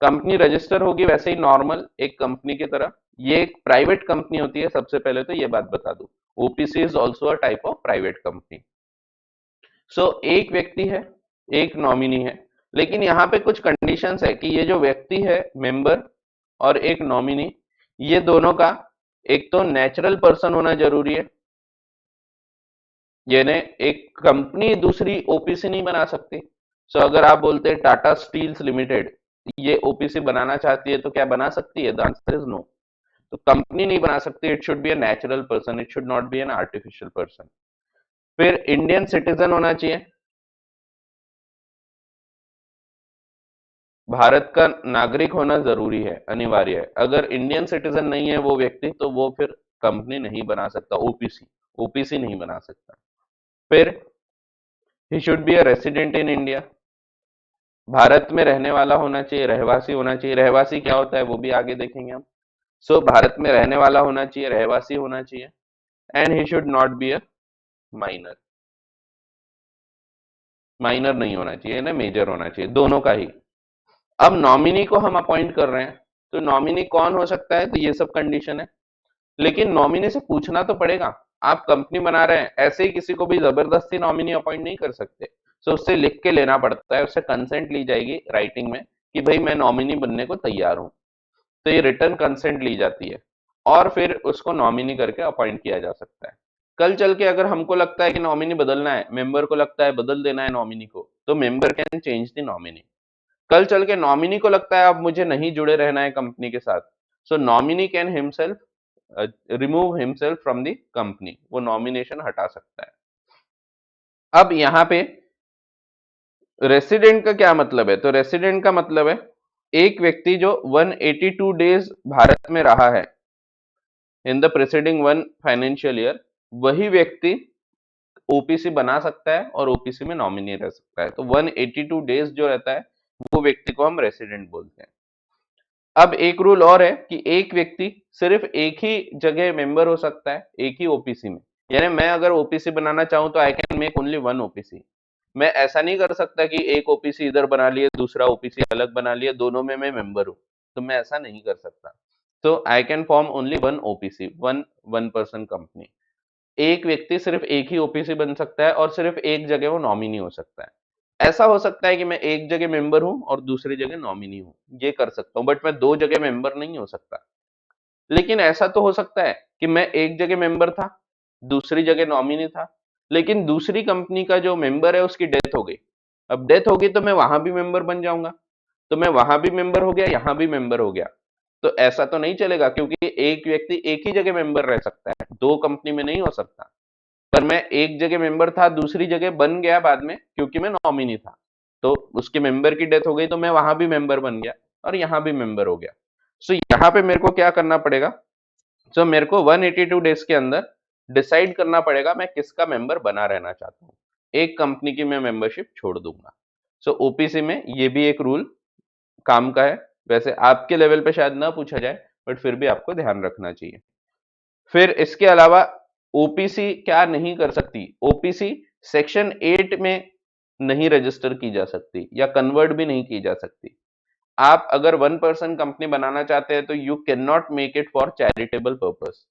कंपनी रजिस्टर होगी वैसे ही नॉर्मल एक कंपनी की तरह, ये एक प्राइवेट कंपनी होती है। सबसे पहले तो ये बात बता दूं, OPC is also a type of private company. So एक व्यक्ति है, एक नॉमिनी है, लेकिन यहाँ पे कुछ कंडीशंस है कि ये जो व्यक्ति है मेंबर और एक नॉमिनी, ये दोनों का एक तो नेचुरल पर्सन होना जरूरी है, यानी एक कंपनी दूसरी ओपीसी नहीं बना सकती। सो अगर आप बोलते हैं टाटा स्टील्स लिमिटेड ये ओपीसी बनाना चाहती है तो क्या बना सकती है? The answer is no. तो कंपनी नहीं बना सकती, it should be a natural person, it should not be an artificial person. फिर इंडियन सिटीजन होना चाहिए, भारत का नागरिक होना जरूरी है, अनिवार्य है। अगर इंडियन सिटीजन नहीं है वो व्यक्ति तो वो फिर कंपनी नहीं बना सकता, ओपीसी ओपीसी नहीं बना सकता। फिर he should be a resident in India, Bharat में रहने वाला होना चाहिए, रहवासी होना चाहिए। रहवासी क्या होता है वो भी आगे देखेंगे हम। सो भारत में रहने वाला होना चाहिए, रहवासी होना चाहिए, and he should not be a minor, minor नहीं होना चाहिए ना, मेजर होना चाहिए, दोनों का ही। अब नॉमिनी को हम अपॉइंट कर रहे हैं, तो नॉमिनी कौन हो सकता है, तो ये सब कंडीशन है। लेकिन नॉमिनी से पूछना तो पड़ेगा, आप कंपनी बना रहे हैं, ऐसे ही किसी को भी जबरदस्ती नॉमिनी अपॉइंट नहीं कर सकते। सो उससे लिख के लेना पड़ता है, उससे कंसेंट ली जाएगी राइटिंग में कि भाई मैं नॉमिनी बनने को तैयार हूं। तो ये रिटर्न कंसेंट ली जाती है और फिर उसको नॉमिनी करके अपॉइंट किया जा सकता है। कल चल के अगर हमको लगता है कि नॉमिनी बदलना है, मेंबर को लगता है बदल देना है नॉमिनी को, तो member can change the nominee. कल चल के नॉमिनी को लगता है अब मुझे नहीं जुड़े रहना है कंपनी के साथ, so nominee can himself remove himself from the company, वो नॉमिनेशन हटा सकता है। अब यहाँ पे रेसिडेंट का क्या मतलब है, तो रेसिडेंट का मतलब है एक व्यक्ति जो 182 डेज भारत में रहा है in the preceding one financial year, वही व्यक्ति ओपीसी बना सकता है और ओपीसी में नॉमिनी रह सकता है। तो 182 डेज जो रहता है वो व्यक्ति को हम रेसिडेंट बोलते हैं। अब एक रूल और है कि एक व्यक्ति सिर्फ एक ही जगह मेंबर हो सकता है, एक ही ओपीसी में। यानी मैं अगर ओपीसी बनाना चाहूं तो I can make only one OPC. मैं ऐसा नहीं कर सकता कि एक ओपीसी इधर बना लिए, दूसरा ओपीसी अलग बना लिया, दोनों में मैं मेंबर हूं, तो मैं ऐसा नहीं कर सकता। तो I can form only one OPC, one one person company. एक व्यक्ति सिर्फ एक ही ओपीसी बन सकता है और सिर्फ एक जगह वो नॉमिनी हो सकता है। ऐसा हो सकता है कि मैं एक जगह मेंबर हूं और दूसरी जगह नॉमिनी हूं, ये कर सकता हूं, बट मैं दो जगह मेंबर नहीं हो सकता। लेकिन ऐसा तो हो सकता है कि मैं एक जगह मेंबर था, दूसरी जगह नॉमिनी था, लेकिन दूसरी कंपनी का जो मेंबर है उसकी डेथ हो गई। अब डेथ होगी तो मैं वहां भी मेंबर बन जाऊंगा, तो मैं वहां भी मेंबर हो गया, यहां भी मेंबर हो गया। तो ऐसा तो नहीं चलेगा, क्योंकि एक व्यक्ति एक ही जगह मेंबर रह सकता है, दो कंपनी में नहीं हो सकता। पर मैं एक जगह मेंबर था, दूसरी जगह बन गया बाद में क्योंकि मैं नॉमिनी था, तो उसके मेंबर की डेथ हो गई तो मैं वहां भी मेंबर बन गया और यहां भी मेंबर हो गया। सो यहाँ पे मेरे को क्या करना पड़ेगा, सो मेरे को 182 डेज के अंदर डिसाइड करना पड़ेगा मैं किसका मेंबर बना रहना चाहता हूँ। एक कंपनी की मैं मेंबरशिप छोड़ दूंगा। सो ओपीसी में ये भी एक रूल काम का है। वैसे आपके लेवल पे शायद ना पूछा जाए, बट फिर भी आपको ध्यान रखना चाहिए। फिर इसके अलावा ओपीसी क्या नहीं कर सकती, ओपीसी सेक्शन 8 में नहीं रजिस्टर की जा सकती या कन्वर्ट भी नहीं की जा सकती। आप अगर 1% कंपनी बनाना चाहते हैं तो you can not make it for charitable purpose.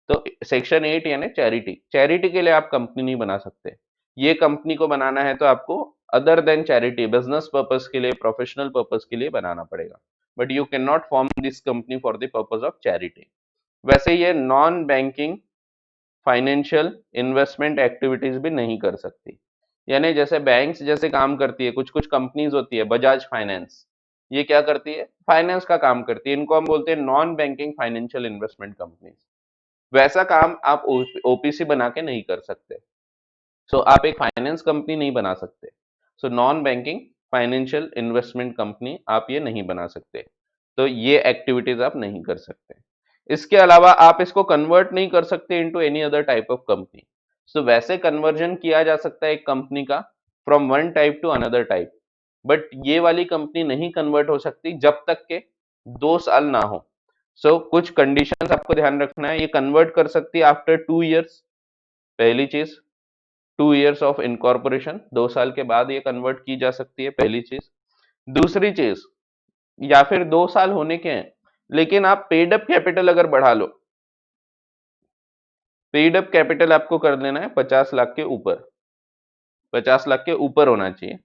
तो सेक्शन 8 यानी चैरिटी, चैरिटी के लिए आप कंपनी नहीं बना सकते। ये कंपनी को बनाना है तो आपको other than charity, business purpose के लिए, प्रोफेशनल पर्पस के लिए बनाना पड़ेगा, but you can not form this company for the purpose of charity. वैसे ये non banking financial investment activities भी नहीं कर सकती। यानी जैसे बैंक्स जैसे काम करती है, कुछ कुछ कंपनीज होती है, बजाज फाइनेंस, ये क्या करती है, फाइनेंस का काम करती है, इनको हम बोलते हैं non banking financial investment companies. वैसा काम आप ओपीसी बना के नहीं कर सकते। सो आप एक फाइनेंस कंपनी नहीं बना सकते। So non banking financial investment company आप ये नहीं बना सकते। तो ये एक्टिविटीज आप नहीं कर सकते। इसके अलावा आप इसको कन्वर्ट नहीं कर सकते into any other type of company. So वैसे कन्वर्जन किया जा सकता है एक कंपनी का from one type to another type, but ये वाली कंपनी नहीं कन्वर्ट हो सकती जब तक के 2 साल ना हो। सो कुछ कंडीशंस आपको ध्यान रखना है। ये कन्वर्ट कर सकती है आफ्टर 2 इयर्स, पहली चीज। 2 इयर्स ऑफ इनकॉर्पोरेशन, 2 साल के बाद ये कन्वर्ट की जा सकती है, पहली चीज। दूसरी चीज, या फिर 2 साल होने के हैं लेकिन आप पेड अप कैपिटल अगर बढ़ा लो, पेड अप कैपिटल आपको कर देना है 50 लाख के ऊपर, 50 लाख के ऊपर होना चाहिए।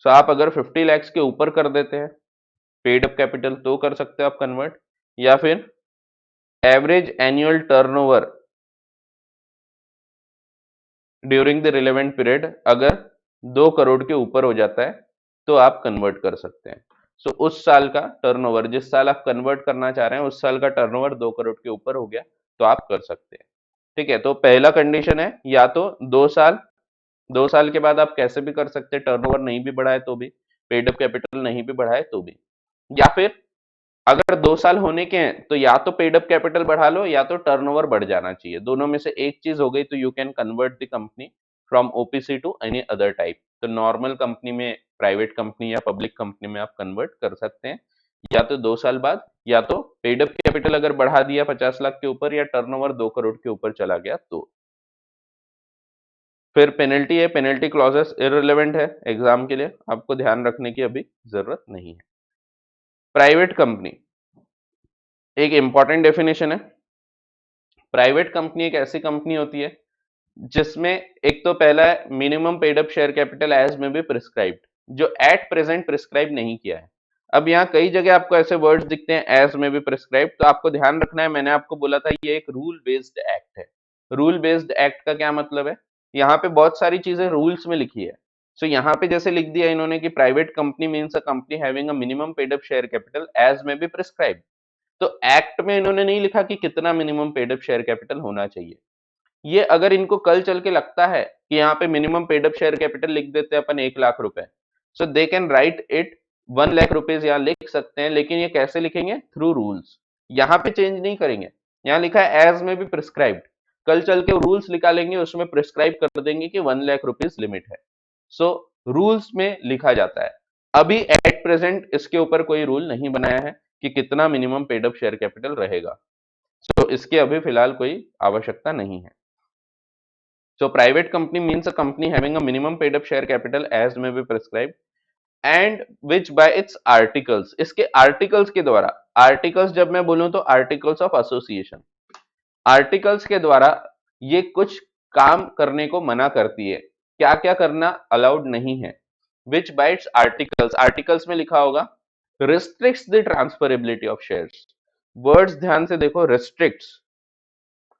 सो आप अगर 50 lakhs के ऊपर कर देते हैं पेड अप कैपिटल तो कर सकते हो आप कन्वर्ट। या फिर average annual turnover during the relevant period अगर 2 करोड़ के ऊपर हो जाता है तो आप कन्वर्ट कर सकते हैं। सो उस साल का टर्नओवर, जिस साल आप कन्वर्ट करना चाह रहे हैं उस साल का टर्नओवर 2 करोड़ के ऊपर हो गया तो आप कर सकते हैं। ठीक है, तो पहला कंडीशन है या तो 2 साल, 2 साल के बाद आप कैसे भी कर सकते हैं, टर्नओवर नहीं भी बढ़ाए तो भी, पेड अप कैपिटल नहीं भी बढ़ाए तो भी। या फिर अगर 2 साल होने के हैं तो या तो पेड अप कैपिटल बढ़ा लो या तो टर्नओवर बढ़ जाना चाहिए, दोनों में से एक चीज हो गई तो you can convert the company from OPC to any other type. तो नॉर्मल कंपनी में, प्राइवेट कंपनी या पब्लिक कंपनी में आप कन्वर्ट कर सकते हैं या तो 2 साल बाद, या तो पेड अप कैपिटल अगर बढ़ा दिया 50 लाख के ऊपर या टर्नओवर 2 करोड़ के ऊपर चला गया तो। फिर पेनल्टी है, पेनल्टी क्लॉजेस इररिलेवेंट है एग्जाम के लिए, आपको ध्यान रखने की अभी जरूरत नहीं है। प्राइवेट कंपनी एक इंपॉर्टेंट डेफिनेशन है। प्राइवेट कंपनी एक ऐसी कंपनी होती है जिसमें एक तो पहला है minimum paid up share capital as may be prescribed, जो एट प्रेजेंट प्रिस्क्राइब नहीं किया है। अब यहाँ कई जगह आपको ऐसे वर्ड्स दिखते हैं एज में बी प्रिस्क्राइब, तो आपको ध्यान रखना है, मैंने आपको बोला था ये एक रूल बेस्ड एक्ट है। रूल बेस्ड एक्ट का क्या मतलब है, यहाँ पे बहुत सारी चीजें रूल्स में लिखी है। सो यहाँ पे जैसे लिख दिया इन्होंने कि private company means a company having a minimum paid up share capital as may be prescribe. तो एक्ट में इन्होंने नहीं लिखा कि कितना minimum paid up share capital होना चाहिए। ये अगर इनको कल चल के लगता है कि यहाँ पे minimum paid up share capital लिख देते हैं अपन 1 लाख रुपए, so they can write it 1 lakh rupees यहाँ लिख सकते हैं, लेकिन ये कैसे लिखेंगे, थ्रू रूल्स। यहाँ पे चेंज नहीं करेंगे, यहाँ लिखा है एज में भी प्रिस्क्राइब्ड, कल चल के रूल्स निकालेंगे उसमें प्रिस्क्राइब कर देंगे कि 1 लाख रुपीज लिमिट है। सो रूल्स में लिखा जाता है। अभी एट प्रेजेंट इसके ऊपर कोई रूल नहीं बनाया है कि कितना minimum paid up share capital रहेगा। सो इसकी अभी फिलहाल कोई आवश्यकता नहीं है। So private company means a company having a minimum paid up share capital as may be prescribed and which by its articles, इसके articles के द्वारा, articles जब मैं बोलूं तो articles of association, articles के द्वारा ये कुछ काम करने को मना करती है। क्या क्या करना अलाउड नहीं है, which by its articles, articles में लिखा होगा restricts the transferability of shares। Words ध्यान से देखो, restricts,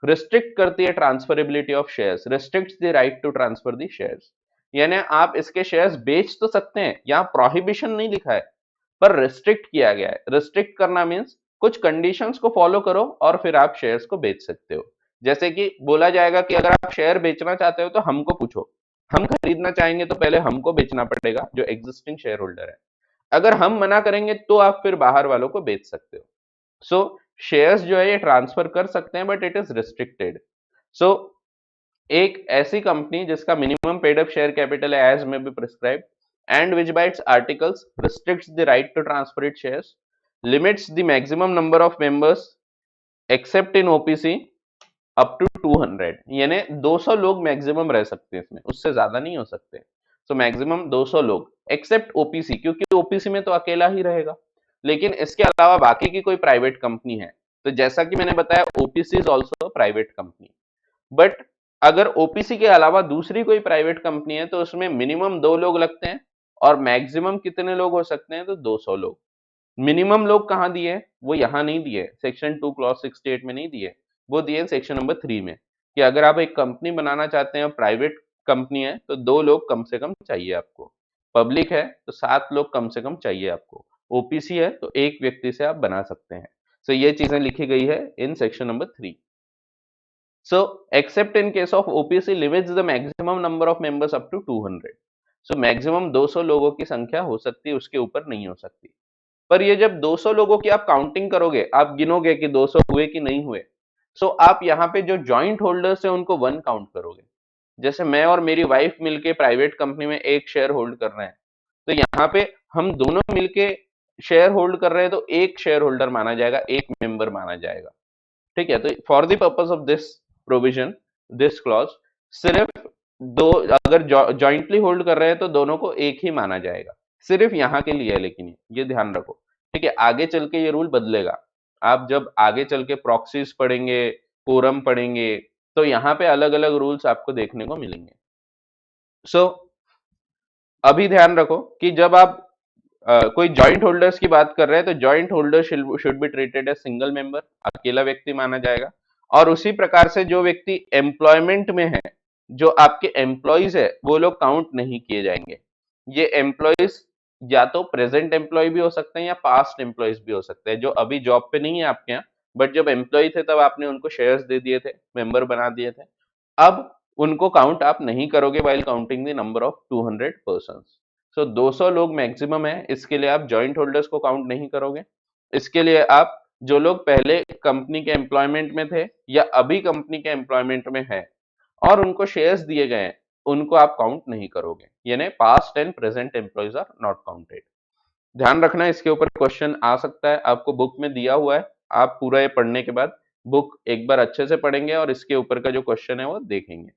रिस्ट्रिक्ट करती है transferability of shares, restricts the right to transfer the shares. यानी आप इसके शेयर्स बेच तो सकते हैं, यहाँ प्रोहिबिशन नहीं लिखा है पर रिस्ट्रिक्ट किया गया है। रिस्ट्रिक्ट करना मींस कुछ कंडीशंस को फॉलो करो और फिर आप शेयर्स को बेच सकते हो। जैसे कि बोला जाएगा कि अगर आप शेयर बेचना चाहते हो तो हमको पूछो, हम खरीदना चाहेंगे तो पहले हमको बेचना पड़ेगा जो एग्जिस्टिंग शेयर होल्डर है। अगर हम मना करेंगे तो आप फिर बाहर वालों को बेच सकते हो। सो शेयर्स जो है ये ट्रांसफर कर सकते हैं but it is restricted. So एक ऐसी कंपनी जिसका minimum paid up share capital है as may be prescribe and which by its articles restricts the right to transfer it shares, limits the maximum number of members except in OPC up to 200, यानी 200 लोग मैक्सिमम रह सकते हैं इसमें, उससे ज्यादा नहीं हो सकते। सो मैक्सिमम 200 लोग एक्सेप्ट ओपीसी, क्योंकि ओपीसी में तो अकेला ही रहेगा, लेकिन इसके अलावा बाकी की कोई प्राइवेट कंपनी है तो जैसा कि मैंने बताया OPC is also private company, but अगर ओपीसी के अलावा दूसरी कोई प्राइवेट कंपनी है तो उसमें मिनिमम 2 लोग लगते हैं और मैक्सिमम कितने लोग हो सकते हैं, तो 200 लोग। मिनिमम लोग कहाँ दिए हैं, वो यहाँ नहीं दिए, सेक्शन 2 क्लॉज 68 में नहीं दिए, वो दिए सेक्शन नंबर 3 में, कि अगर आप एक कंपनी बनाना चाहते हैं और प्राइवेट कंपनी है तो 2 लोग कम से कम चाहिए आपको, पब्लिक है तो 7 लोग कम से कम चाहिए आपको, ओपीसी है तो एक व्यक्ति से आप बना सकते हैं। सो ये चीजें लिखी गई है in section number 3। So, except in case of OPC limits the maximum number of members up to 200. So, maximum 200 लोगों की संख्या हो सकती है, उसके ऊपर नहीं हो सकती। पर ये जब 200 लोगों की आप काउंटिंग करोगे, आप गिनोगे कि 200 हुए कि नहीं हुए, सो आप यहाँ पे जो जॉइंट होल्डर्स है उनको 1 काउंट करोगे। जैसे मैं और मेरी वाइफ मिलके प्राइवेट कंपनी में एक शेयर होल्ड कर रहे हैं, तो यहाँ पे हम दोनों मिलके शेयर होल्ड कर रहे हैं तो एक शेयर होल्डर माना जाएगा, एक मेंबर माना जाएगा। ठीक है, तो for the purpose of this provision, this clause, सिर्फ दो अगर जॉइंटली होल्ड कर रहे हैं तो दोनों को एक ही माना जाएगा, सिर्फ यहाँ के लिए है, लेकिन ये ध्यान रखो। ठीक है, आगे चल के ये रूल बदलेगा, आप जब आगे चल के प्रॉक्सीज पढ़ेंगे, कोरम पढ़ेंगे, तो यहाँ पे अलग अलग रूल्स आपको देखने को मिलेंगे। सो अभी ध्यान रखो कि जब आप कोई जॉइंट होल्डर्स की बात कर रहे हैं तो joint holder should be treated as single member, अकेला व्यक्ति माना जाएगा। और उसी प्रकार से जो व्यक्ति एम्प्लॉयमेंट में है, जो आपके एम्प्लॉयज है, वो लोग काउंट नहीं किए जाएंगे। ये एम्प्लॉयज या तो प्रेजेंट एम्प्लॉय भी हो सकते हैं या पास्ट एम्प्लॉयज भी हो सकते हैं, जो अभी जॉब पे नहीं है आपके यहाँ, बट जब एम्प्लॉय थे तब आपने उनको शेयर्स दे दिए थे, मेंबर बना दिए थे, अब उनको काउंट आप नहीं करोगे while counting the number of 200 persons. So 200 लोग मैक्सिमम है, इसके लिए आप जॉइंट होल्डर्स को काउंट नहीं करोगे। इसके लिए आप जो लोग पहले कंपनी के एम्प्लॉयमेंट में थे या अभी कंपनी के एम्प्लॉयमेंट में है और उनको शेयर्स दिए गए हैं, उनको आप काउंट नहीं करोगे, यानी past and present employees are not counted. ध्यान रखना, इसके ऊपर क्वेश्चन आ सकता है, आपको बुक में दिया हुआ है, आप पूरा ये पढ़ने के बाद बुक एक बार अच्छे से पढ़ेंगे और इसके ऊपर का जो क्वेश्चन है वो देखेंगे।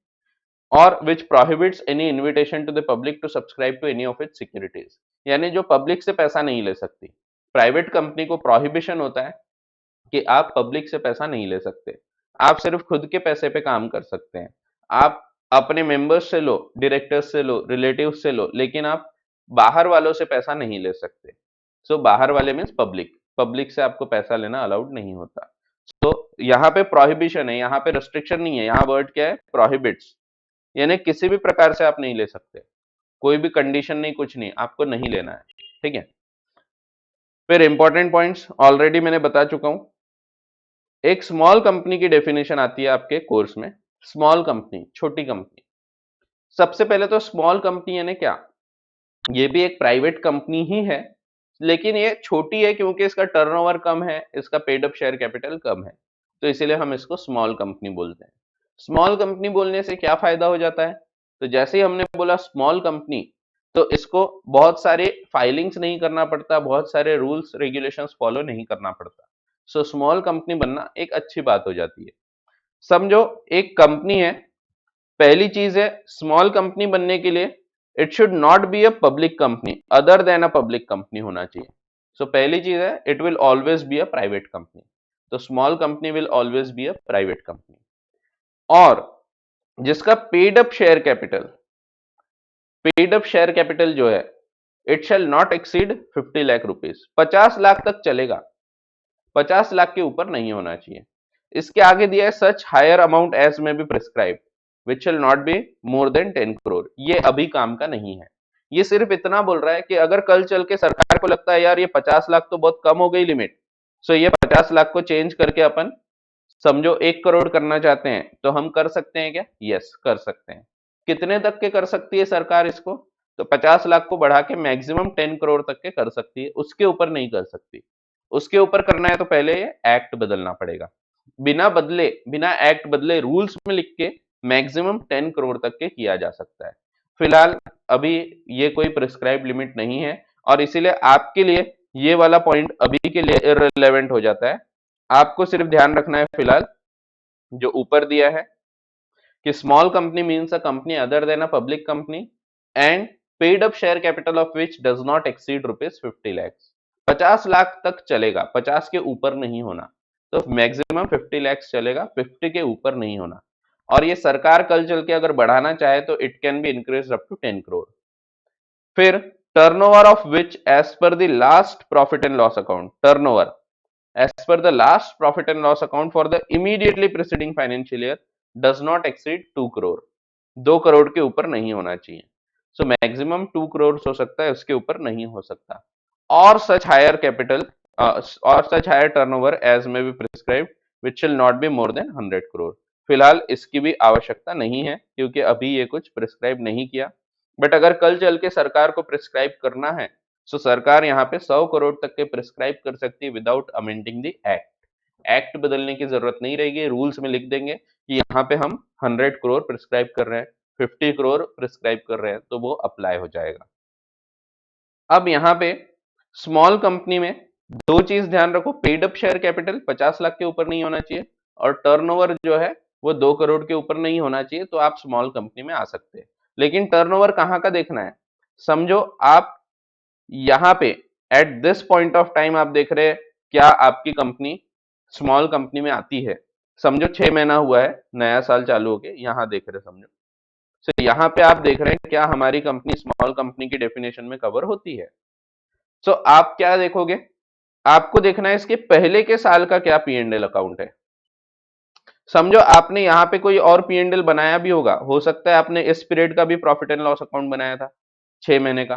और which prohibits any invitation to the public to subscribe to any of its securities, यानी जो पब्लिक से पैसा नहीं ले सकती। प्राइवेट कंपनी को प्रोहिबिशन होता है कि आप पब्लिक से पैसा नहीं ले सकते, आप सिर्फ खुद के पैसे पे काम कर सकते हैं। आप अपने मेंबर्स से लो, डायरेक्टर्स से लो, रिलेटिव्स से लो, लेकिन आप बाहर वालों से पैसा नहीं ले सकते। सो बाहर वाले मीन्स पब्लिक, पब्लिक से आपको पैसा लेना अलाउड नहीं होता। तो यहाँ पे प्रोहिबिशन है, यहाँ पे रिस्ट्रिक्शन नहीं है, यहाँ वर्ड क्या है, प्रोहिबिट्स, यानी किसी भी प्रकार से आप नहीं ले सकते, कोई भी कंडीशन नहीं, कुछ नहीं, आपको नहीं लेना है। ठीक है, फिर इंपॉर्टेंट पॉइंट्स ऑलरेडी मैंने बता चुका हूं। एक स्मॉल कंपनी की डेफिनेशन आती है आपके कोर्स में, स्मॉल कंपनी, छोटी कंपनी। सबसे पहले तो स्मॉल कंपनी यानी क्या, ये भी एक प्राइवेट कंपनी ही है, लेकिन ये छोटी है क्योंकि इसका टर्नओवर कम है, इसका पेड अप शेयर कैपिटल कम है, तो इसीलिए हम इसको स्मॉल कंपनी बोलते हैं। स्मॉल कंपनी बोलने से क्या फायदा हो जाता है, तो जैसे ही हमने बोला स्मॉल कंपनी, तो इसको बहुत सारे फाइलिंग्स नहीं करना पड़ता, बहुत सारे रूल्स रेगुलेशंस फॉलो नहीं करना पड़ता। सो स्मॉल कंपनी बनना एक अच्छी बात हो जाती है। समझो एक कंपनी है, पहली चीज है स्मॉल कंपनी बनने के लिए it should not be a public company, other than a public company होना चाहिए। सो पहली चीज है it will always be a private company, तो small company will always be a private company. और जिसका पेड अप शेयर कैपिटल जो है, it shall not exceed 50 lakh rupees, 50 lakh तक चलेगा, 50 लाख के ऊपर नहीं होना चाहिए। इसके आगे दिया है सच higher amount as may be prescribe which shell not be more than 10 crore, ये अभी काम का नहीं है। ये सिर्फ इतना बोल रहा है कि अगर कल चल के सरकार को लगता है यार ये 50 लाख तो बहुत कम हो गई लिमिट, सो ये 50 लाख को चेंज करके अपन समझो 1 करोड़ करना चाहते हैं, तो हम कर सकते हैं क्या, यस कर सकते हैं। कितने तक के कर सकती है सरकार इसको, तो 50 लाख को बढ़ा के मैक्सिमम 10 करोड़ तक के कर सकती है, उसके ऊपर नहीं कर सकती। उसके ऊपर करना है तो पहले एक्ट बदलना पड़ेगा, बिना एक्ट बदले रूल्स में लिख के मैक्सिमम 10 करोड़ तक के किया जा सकता है। फिलहाल अभी ये कोई प्रिस्क्राइब लिमिट नहीं है, और इसीलिए आपके लिए ये वाला पॉइंट अभी के लिए इररिलेवेंट हो जाता है। आपको सिर्फ ध्यान रखना है फिलहाल जो ऊपर दिया है कि small company means a company other than a public company and paid up share capital of which does not exceed ₹50 lakh. 50 lakh तक चलेगा, 50 के ऊपर नहीं होना। तो मैक्सिमम 50 लाख चलेगा, 50 के ऊपर नहीं होना। और ये सरकार कल चल के अगर बढ़ाना चाहे तो it can be increase up to 10 crore. फिर turnover of which as per the last profit and loss account, turnover as per the last profit and loss account for the immediately preceding financial year does not exceed 2 crore। 2 crore के ऊपर नहीं होना चाहिए। सो मैक्सिमम 2 करोड़ हो सकता है, उसके ऊपर नहीं हो सकता। और सच हायर कैपिटल और सच higher turnover as may be prescribed which will not be more than 100 crore. फिलहाल इसकी भी आवश्यकता नहीं है क्योंकि अभी ये कुछ प्रिस्क्राइब नहीं किया। बट अगर कल चल के सरकार को प्रिस्क्राइब करना है, सो सरकार यहाँ पे 100 करोड़ तक के प्रिस्क्राइब कर सकती है without amending the act. Act बदलने की जरूरत नहीं रहेगी, रूल्स में लिख देंगे कि यहाँ पे हम 100 करोड़ प्रिस्क्राइब कर रहे हैं, 50 करोड़ प्रिस्क्राइब कर रहे हैं, तो वो अप्लाई हो जाएगा। अब यहाँ पे स्मॉल कंपनी में दो चीज ध्यान रखो, paid up share capital 50 lakh के ऊपर नहीं होना चाहिए और टर्नओवर जो है वो 2 करोड़ के ऊपर नहीं होना चाहिए, तो आप स्मॉल कंपनी में आ सकते हैं। लेकिन टर्नओवर कहाँ का देखना है, समझो आप यहां पे at this point of time आप देख रहे हैं क्या आपकी कंपनी स्मॉल कंपनी में आती है। समझो 6 महीना हुआ है, नया साल चालू हो गया, यहां देख रहे समझो। तो यहां पे आप देख रहे हैं क्या हमारी कंपनी स्मॉल कंपनी की डेफिनेशन में कवर होती है। सो आप क्या देखोगे, आपको देखना है इसके पहले के साल का क्या पी एंड एल अकाउंट है। समझो आपने यहाँ पे कोई और पी एंड एल बनाया भी होगा, हो सकता है आपने इस पीरियड का भी प्रॉफिट एंड लॉस अकाउंट बनाया था 6 महीने का,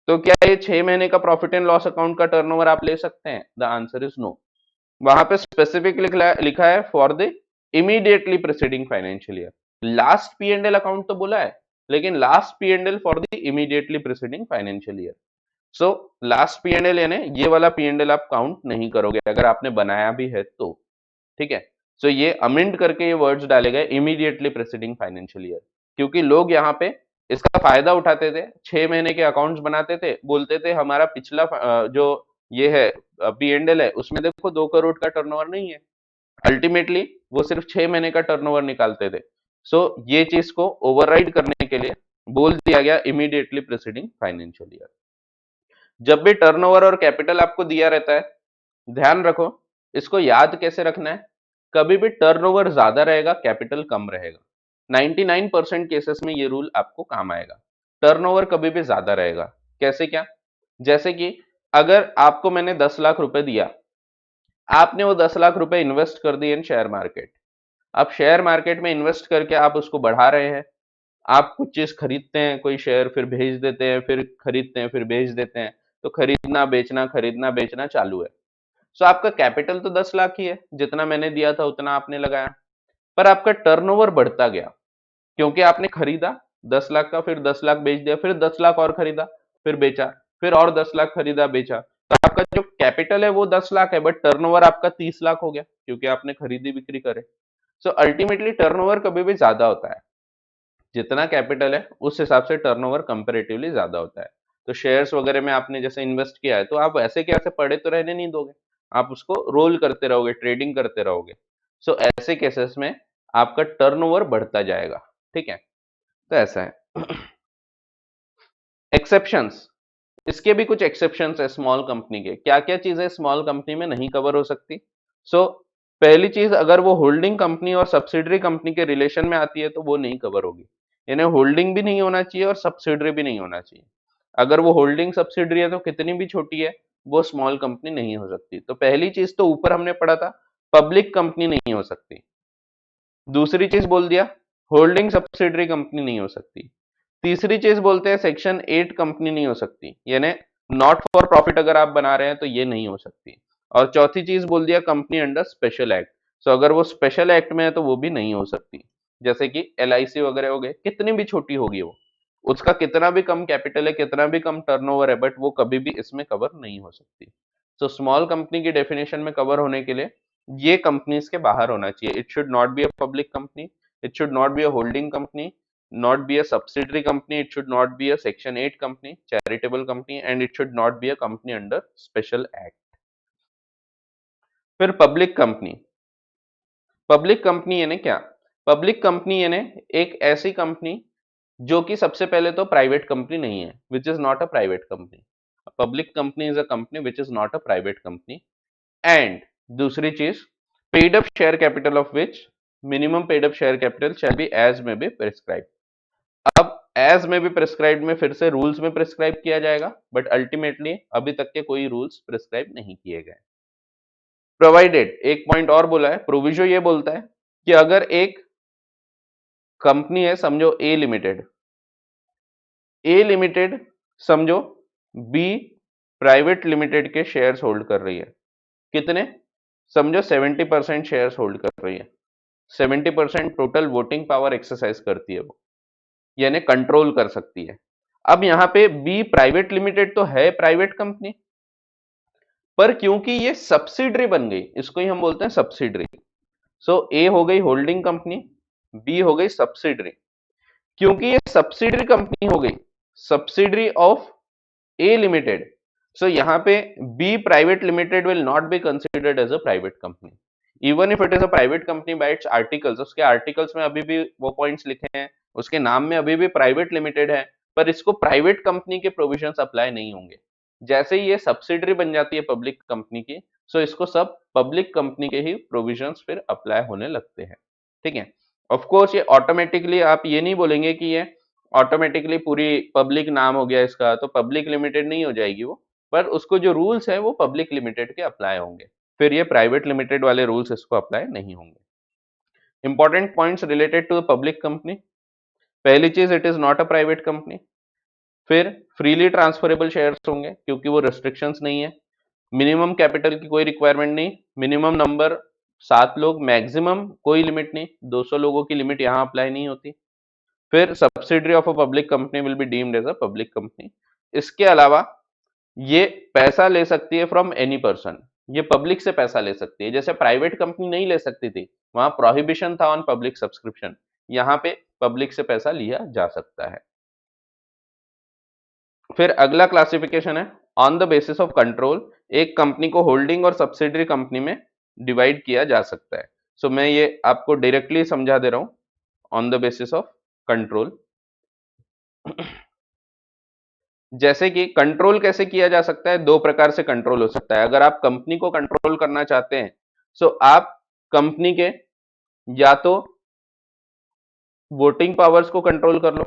तो क्या ये 6 महीने का प्रॉफिट एंड लॉस अकाउंट का टर्नओवर आप ले सकते हैं? The answer is no. वहां पे स्पेसिफिक लिखा है for the immediately preceding financial year. Last P and L account तो बोला है, लेकिन last P and L for the immediately preceding financial year. So last P and L यानी ये वाला पी एंड एल आप काउंट नहीं करोगे अगर आपने बनाया भी है तो। ठीक है, सो ये अमेंड करके ये वर्ड्स डाले गए इमीडिएटली प्रीसीडिंग फाइनेंशियल ईयर, क्योंकि लोग यहाँ पे इसका फायदा उठाते थे, 6 महीने के अकाउंट्स बनाते थे, बोलते थे हमारा पिछला जो ये है पी एंड एल है उसमें देखो 2 करोड़ का टर्नओवर नहीं है। अल्टीमेटली वो सिर्फ 6 महीने का टर्नओवर निकालते थे। सो ये चीज को ओवरराइड करने के लिए बोल दिया गया इमीडिएटली प्रीसीडिंग फाइनेंशियल ईयर। जब भी टर्नओवर और कैपिटल आपको दिया रहता है, ध्यान रखो इसको याद कैसे रखना है। कभी भी टर्नओवर ज्यादा रहेगा, कैपिटल कम रहेगा। 99% केसेस में ये रूल आपको काम आएगा। टर्नओवर कभी भी ज्यादा रहेगा। कैसे क्या? जैसे कि अगर आपको मैंने 10 लाख रुपए दिया, आपने वो 10 लाख रुपए इन्वेस्ट कर दिए इन शेयर मार्केट। अब शेयर मार्केट में इन्वेस्ट करके आप उसको बढ़ा रहे हैं। आप कुछ चीज खरीदते हैं, कोई शेयर, फिर भेज देते हैं, फिर खरीदते हैं, फिर भेज देते हैं, तो खरीदना बेचना चालू है। सो आपका कैपिटल तो 10 लाख ही है, जितना मैंने दिया था उतना आपने लगाया, पर आपका टर्नओवर बढ़ता गया क्योंकि आपने खरीदा 10 लाख का, फिर 10 लाख बेच दिया, फिर 10 लाख और खरीदा, फिर बेचा, फिर और 10 लाख खरीदा बेचा, तो आपका जो कैपिटल है वो 10 लाख है, बट टर्नओवर आपका 30 लाख हो गया क्योंकि आपने खरीदी बिक्री करे। सो अल्टीमेटली टर्नओवर कभी भी ज्यादा होता है, जितना कैपिटल है उस हिसाब से टर्नओवर कंपेरेटिवली ज्यादा होता है। तो शेयर्स वगैरह में आपने जैसे इन्वेस्ट किया है तो आप ऐसे के ऐसे पड़े तो रहने नहीं दोगे, आप उसको रोल करते रहोगे, ट्रेडिंग करते रहोगे। सो ऐसे केसेस में आपका टर्नओवर बढ़ता जाएगा। ठीक है, तो ऐसा है। एक्सेप्शंस, इसके भी कुछ एक्सेप्शंस है स्मॉल कंपनी के। क्या क्या चीजें स्मॉल कंपनी में नहीं कवर हो सकती? सो पहली चीज, अगर वो होल्डिंग कंपनी और सब्सिडरी कंपनी के रिलेशन में आती है तो वो नहीं कवर होगी। यानी होल्डिंग भी नहीं होना चाहिए और सब्सिडरी भी नहीं होना चाहिए। अगर वो होल्डिंग सब्सिडरी है तो कितनी भी छोटी है वो स्मॉल कंपनी नहीं हो सकती। तो पहली चीज तो ऊपर हमने पढ़ा था, पब्लिक कंपनी नहीं हो सकती। दूसरी चीज बोल दिया, होल्डिंग सब्सिडरी कंपनी नहीं हो सकती। तीसरी चीज बोलते हैं सेक्शन 8 कंपनी नहीं हो सकती, यानी नॉट फॉर प्रॉफिट अगर आप बना रहे हैं तो ये नहीं हो सकती। और चौथी चीज बोल दिया कंपनी अंडर स्पेशल एक्ट। सो अगर वो स्पेशल एक्ट में है तो वो भी नहीं हो सकती, जैसे कि LIC वगैरह हो गए, कितनी भी छोटी होगी वो, उसका कितना भी कम कैपिटल है, कितना भी कम टर्नओवर है, बट वो कभी भी इसमें कवर नहीं हो सकती। सो स्मॉल कंपनी की डेफिनेशन में कवर होने के लिए ये कंपनीज के बाहर होना चाहिए। It should not be a public company, it should not be a holding company, not be a subsidiary company, it should not be a section 8 company, charitable company, and it should not be a company under special act। फिर पब्लिक कंपनी, पब्लिक कंपनी यानी क्या? पब्लिक कंपनी यानी एक ऐसी कंपनी जो कि सबसे पहले तो प्राइवेट कंपनी नहीं है, which is not a private company. Public company is a company which is not a private company. And दूसरी चीज, paid up share capital of which minimum paid up share capital shall be as may be prescribe. अब एज में भी प्रिस्क्राइब में फिर से रूल्स में प्रिस्क्राइब किया जाएगा, बट अल्टीमेटली अभी तक के कोई रूल्स प्रिस्क्राइब नहीं किए गए। प्रोवाइडेड, एक पॉइंट और बोला है, प्रोविजो ये बोलता है कि अगर एक कंपनी है, समझो ए लिमिटेड, ए लिमिटेड समझो बी प्राइवेट लिमिटेड के शेयर्स होल्ड कर रही है। कितने? समझो 70% शेयर्स होल्ड कर रही है। 70% टोटल वोटिंग पावर एक्सरसाइज करती है वो, यानी कंट्रोल कर सकती है। अब यहां पे बी प्राइवेट लिमिटेड तो है प्राइवेट कंपनी, पर क्योंकि ये सब्सिडरी बन गई, इसको ही हम बोलते हैं सब्सिडरी। सो ए हो गई होल्डिंग कंपनी, बी हो गई सब्सिडरी। क्योंकि ये सब्सिडरी कंपनी हो गई, subsidiary of A limited, so यहां पे B private limited will not be considered as a private company, even if it is a private company by its articles. उसके आर्टिकल्स में अभी भी वो पॉइंट्स लिखे हैं, उसके नाम में अभी भी प्राइवेट लिमिटेड है, पर इसको प्राइवेट कंपनी के प्रोविजंस अप्लाई नहीं होंगे। जैसे ही ये सब्सिडरी बन जाती है पब्लिक कंपनी की, सो इसको सब पब्लिक कंपनी के ही प्रोविजंस फिर अप्लाई होने लगते हैं। ठीक है, ऑफ कोर्स ये ऑटोमेटिकली आप ये नहीं बोलेंगे कि ये ऑटोमेटिकली पूरी पब्लिक नाम हो गया इसका, तो पब्लिक लिमिटेड नहीं हो जाएगी वो, पर उसको जो रूल्स है वो पब्लिक लिमिटेड के अप्लाई होंगे, फिर ये प्राइवेट लिमिटेड वाले रूल्स इसको अप्लाई नहीं होंगे। Important points related to public company, पहली चीज it is not a private company. फिर फ्रीली ट्रांसफरेबल शेयर्स होंगे क्योंकि वो रिस्ट्रिक्शंस नहीं है। मिनिमम कैपिटल की कोई रिक्वायरमेंट नहीं, मिनिमम नंबर 7 लोग, मैक्सिमम कोई लिमिट नहीं, 200 लोगों की लिमिट यहाँ अप्लाई नहीं होती। फिर subsidiary of a public company will be deemed as a public company. इसके अलावा ये पैसा ले सकती है फ्रॉम एनी पर्सन, ये पब्लिक से पैसा ले सकती है, जैसे प्राइवेट कंपनी नहीं ले सकती थी, वहां प्रोहिबिशन था ऑन पब्लिक सब्सक्रिप्शन, यहाँ पे पब्लिक से पैसा लिया जा सकता है। फिर अगला क्लासिफिकेशन है on the basis of control, एक कंपनी को होल्डिंग और सब्सिडरी कंपनी में डिवाइड किया जा सकता है। सो मैं ये आपको डायरेक्टली समझा दे रहा हूं, on the basis of control. जैसे कि कंट्रोल कैसे किया जा सकता है, दो प्रकार से कंट्रोल हो सकता है। अगर आप कंपनी को कंट्रोल करना चाहते हैं, सो आप कंपनी के या तो वोटिंग पावर्स को कंट्रोल कर लो,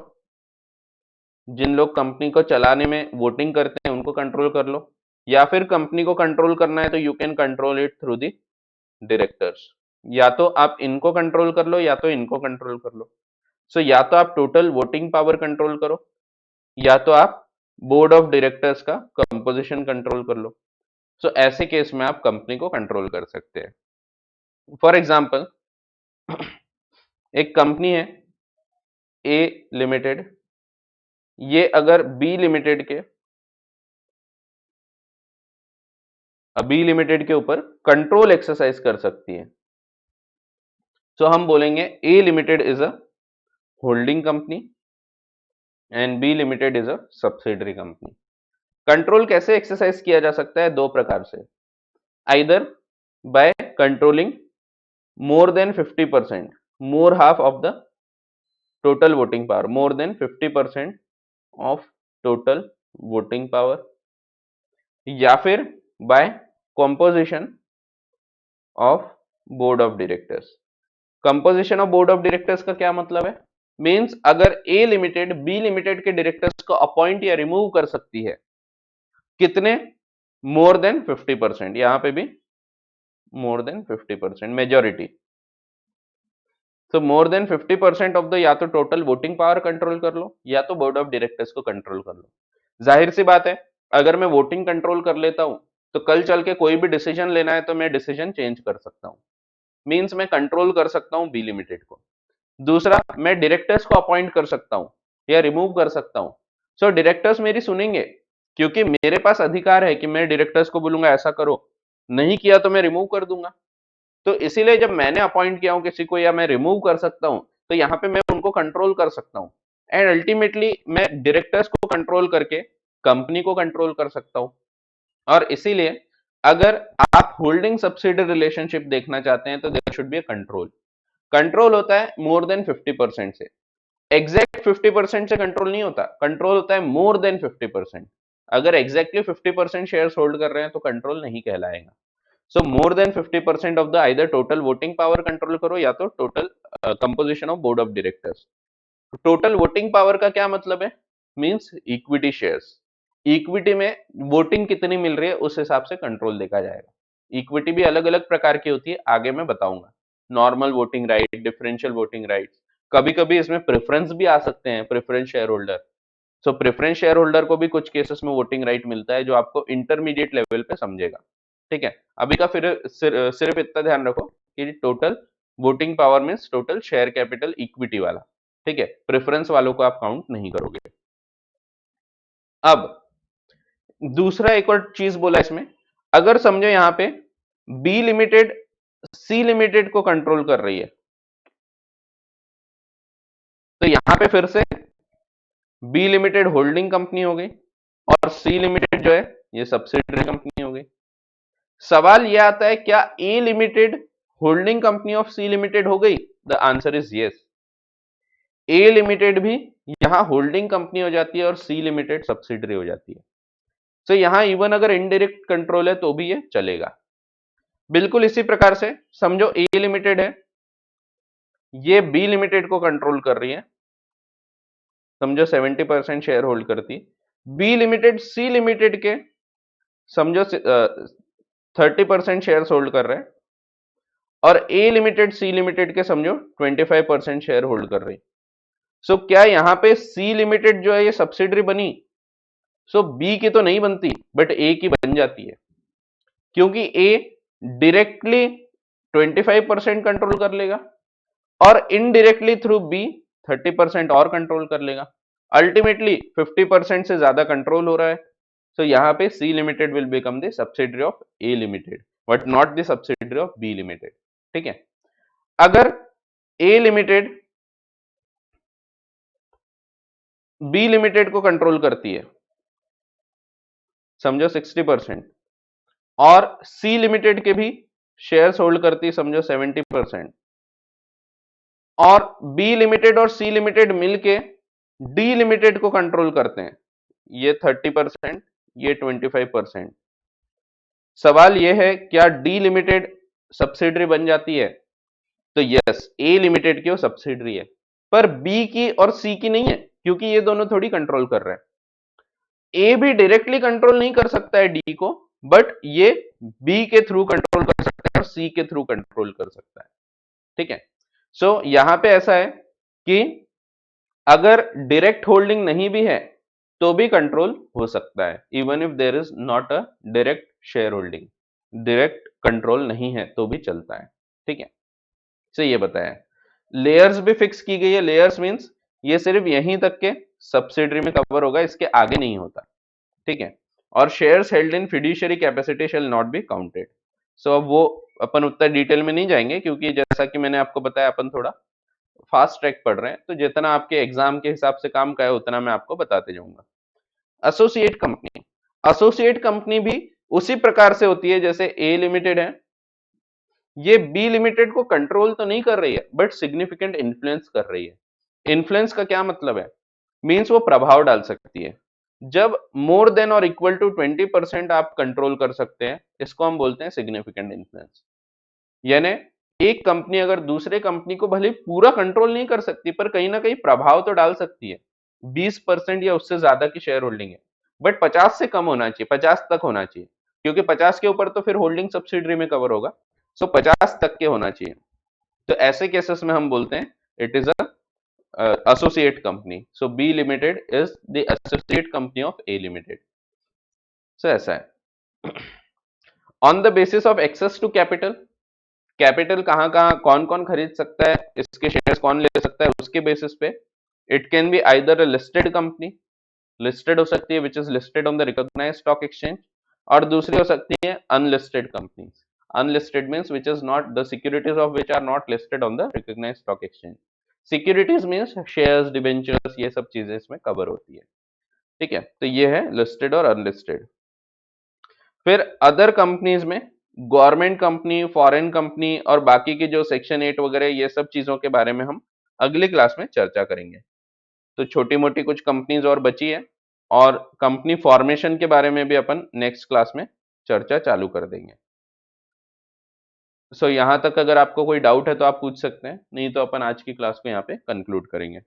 जिन लोग कंपनी को चलाने में वोटिंग करते हैं उनको कंट्रोल कर लो, या फिर कंपनी को कंट्रोल करना है तो you can control it through the directors. या तो आप इनको कंट्रोल कर लो या तो इनको कंट्रोल कर लो। सो या तो आप टोटल वोटिंग पावर कंट्रोल करो, या तो आप बोर्ड ऑफ डायरेक्टर्स का कंपोजिशन कंट्रोल कर लो। सो ऐसे केस में आप कंपनी को कंट्रोल कर सकते हैं। फॉर एग्जाम्पल, एक कंपनी है ए लिमिटेड, ये अगर बी लिमिटेड के ऊपर कंट्रोल एक्सरसाइज कर सकती है, तो हम बोलेंगे A limited is a holding company and B limited is a subsidiary company. Control कैसे एक्सरसाइज किया जा सकता है? दो प्रकार से, either by controlling more than 50%, more half of the total voting power, more than 50% of total voting power, या फिर by composition of board of directors। Composition of board of directors का क्या मतलब है? मींस अगर ए लिमिटेड बी लिमिटेड के डायरेक्टर्स को अपॉइंट या रिमूव कर सकती है, कितने? मोर देन 50%, यहां पे भी मोर देन 50%, मेजोरिटी। तो मोर देन 50% ऑफ द, या तो टोटल वोटिंग पावर कंट्रोल कर लो या तो बोर्ड ऑफ डायरेक्टर्स को कंट्रोल कर लो। जाहिर सी बात है, अगर मैं वोटिंग कंट्रोल कर लेता हूं तो कल चल के कोई भी डिसीजन लेना है तो मैं डिसीजन चेंज कर सकता हूं, मींस मैं कंट्रोल कर सकता हूं बी लिमिटेड को। दूसरा, मैं डायरेक्टर्स को अपॉइंट कर सकता हूं या रिमूव कर सकता हूं। सो डायरेक्टर्स मेरी सुनेंगे, क्योंकि मेरे पास अधिकार है कि मैं डायरेक्टर्स को बोलूंगा ऐसा करो, नहीं किया तो मैं रिमूव कर दूंगा। तो इसीलिए जब मैंने अपॉइंट किया हूं किसी को या मैं रिमूव कर सकता हूं, तो यहां पे मैं उनको कंट्रोल कर सकता हूं, एंड अल्टीमेटली मैं डायरेक्टर्स को कंट्रोल करके कंपनी को कंट्रोल कर सकता हूं। और इसीलिए अगर आप होल्डिंग सब्सिडी रिलेशनशिप देखना चाहते हैं तो there should be a control. Control होता है मोर देन 50% से, एग्जैक्ट 50% से कंट्रोल नहीं होता, कंट्रोल होता है मोर देन 50%। अगर एग्जैक्टली 50% शेयर्स होल्ड कर रहे हैं तो कंट्रोल नहीं कहलाएगा। So more than 50% of the either total voting power control करो या तो total composition of board of directors. Total voting power का क्या मतलब है? Means equity shares. इक्विटी में वोटिंग कितनी मिल रही है उस हिसाब से कंट्रोल देखा जाएगा। इक्विटी भी अलग अलग प्रकार की होती है, आगे मैं बताऊंगा। Normal voting right, differential voting right, कभी कभी इसमें प्रेफरेंस भी आ सकते हैं, प्रेफरेंस शेयर होल्डर। सो प्रेफरेंस शेयर होल्डर को भी कुछ केसेस में वोटिंग राइट मिलता है जो आपको इंटरमीडिएट लेवल पे समझेगा। ठीक है, अभी का फिर सिर्फ इतना ध्यान रखो कि total voting power means total share capital equity वाला। ठीक है, प्रेफरेंस वालों को आप काउंट नहीं करोगे। अब दूसरा एक और चीज बोला इसमें, अगर समझो यहां पे बी लिमिटेड सी लिमिटेड को कंट्रोल कर रही है, तो यहां पे फिर से बी लिमिटेड होल्डिंग कंपनी हो गई और सी लिमिटेड जो है ये सब्सिडियरी कंपनी हो गई। सवाल यह आता है क्या A limited holding company of C limited हो गई? The answer is yes. A limited भी यहां होल्डिंग कंपनी हो जाती है और सी लिमिटेड सब्सिडियरी हो जाती है। तो यहां इवन अगर इनडायरेक्ट कंट्रोल है तो भी ये चलेगा। बिल्कुल इसी प्रकार से समझो ए लिमिटेड है, ये बी लिमिटेड को कंट्रोल कर रही है, समझो 70% शेयर होल्ड करती है। बी लिमिटेड सी लिमिटेड के समझो 30% शेयर होल्ड कर रहे हैं और ए लिमिटेड सी लिमिटेड के समझो 25% शेयर होल्ड कर रही। सो क्या यहां पे सी लिमिटेड जो है ये सब्सिडरी बनी? सो बी की तो नहीं बनती बट ए की बन जाती है, क्योंकि ए डायरेक्टली 25% कंट्रोल कर लेगा और इनडायरेक्टली थ्रू बी 30% और कंट्रोल कर लेगा। अल्टीमेटली 50% से ज्यादा कंट्रोल हो रहा है। सो यहां पे C limited will become the subsidiary of A limited but not the subsidiary of B limited. ठीक है, अगर ए लिमिटेड बी लिमिटेड को कंट्रोल करती है समझो 60% और सी लिमिटेड के भी शेयर्स होल्ड करती है समझो 70% और बी लिमिटेड और सी लिमिटेड मिलके डी लिमिटेड को कंट्रोल करते हैं, ये 30%, ये 25%। सवाल यह है क्या डी लिमिटेड सब्सिडरी बन जाती है? तो यस, ए लिमिटेड की वो सब्सिडरी है पर बी की और सी की नहीं है, क्योंकि ये दोनों थोड़ी कंट्रोल कर रहे हैं। ए भी डायरेक्टली कंट्रोल नहीं कर सकता है डी को, बट ये बी के थ्रू कंट्रोल कर सकता है और सी के थ्रू कंट्रोल कर सकता है। ठीक है, सो यहां पे ऐसा है कि अगर डायरेक्ट होल्डिंग नहीं भी है तो भी कंट्रोल हो सकता है, even if there is not a direct share holding. Direct control नहीं है तो भी चलता है। ठीक है, तो ये बताया। लेयर्स भी फिक्स की गई है। लेयर्स मींस ये सिर्फ यहीं तक के सब्सिडरी में कवर होगा, इसके आगे नहीं होता। ठीक है, और shares held in fiduciary capacity shall not be counted. So अब वो अपन उतना डिटेल में नहीं जाएंगे, क्योंकि जैसा कि मैंने आपको बताया अपन थोड़ा फास्ट ट्रैक पढ़ रहे हैं, तो जितना आपके एग्जाम के हिसाब से काम का है उतना मैं आपको बताते जाऊंगा। एसोसिएट कंपनी, एसोसिएट कंपनी भी उसी प्रकार से होती है जैसे ए लिमिटेड है। ये बी लिमिटेड को कंट्रोल तो नहीं कर रही है बट सिग्निफिकेंट इन्फ्लुएंस कर रही है। इन्फ्लुएंस का क्या मतलब है? मींस वो प्रभाव डाल सकती है। जब मोर देन और इक्वल टू 20% आप कंट्रोल कर सकते हैं, इसको हम बोलते हैं सिग्निफिकेंट इन्फ्लुएंस। यानी एक कंपनी अगर दूसरे कंपनी को भले पूरा कंट्रोल नहीं कर सकती पर कहीं ना कहीं प्रभाव तो डाल सकती है। 20% या उससे ज्यादा की शेयर होल्डिंग है, बट 50 से कम होना चाहिए, 50 तक होना चाहिए, क्योंकि 50 के ऊपर तो फिर होल्डिंग सब्सिडरी में कवर होगा। सो 50 तक के होना चाहिए। तो ऐसे केसेस में हम बोलते हैं it is a associate company. So B limited is the associate company of A limited. So ऐसा है। On the basis of access to capital, capital कहाँ कहाँ कौन कौन खरीद सकता है, इसके शेयर्स कौन ले सकता है, उसके बेसिस पे it can be either a listed company, listed हो सकती है which is listed on the recognised stock exchange, और दूसरी हो सकती है unlisted companies. Unlisted means which is not the securities of which are not listed on the recognised stock exchange. Securities means shares, debentures, ये सब चीजें इसमें कवर होती है। ठीक है, तो ये है लिस्टेड और अनलिस्टेड। फिर अदर कंपनीज में गवर्नमेंट कंपनी, फॉरेन कंपनी और बाकी की जो सेक्शन 8 वगैरह ये सब चीजों के बारे में हम अगली क्लास में चर्चा करेंगे। तो छोटी मोटी कुछ कंपनीज और बची है, और कंपनी फॉर्मेशन के बारे में भी अपन नेक्स्ट क्लास में चर्चा चालू कर देंगे। सो यहाँ तक अगर आपको कोई डाउट है तो आप पूछ सकते हैं, नहीं तो अपन आज की क्लास को यहाँ पे कंक्लूड करेंगे।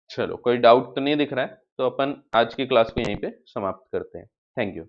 चलो, कोई डाउट तो नहीं दिख रहा है, तो अपन आज की क्लास को यहीं पे समाप्त करते हैं। Thank you.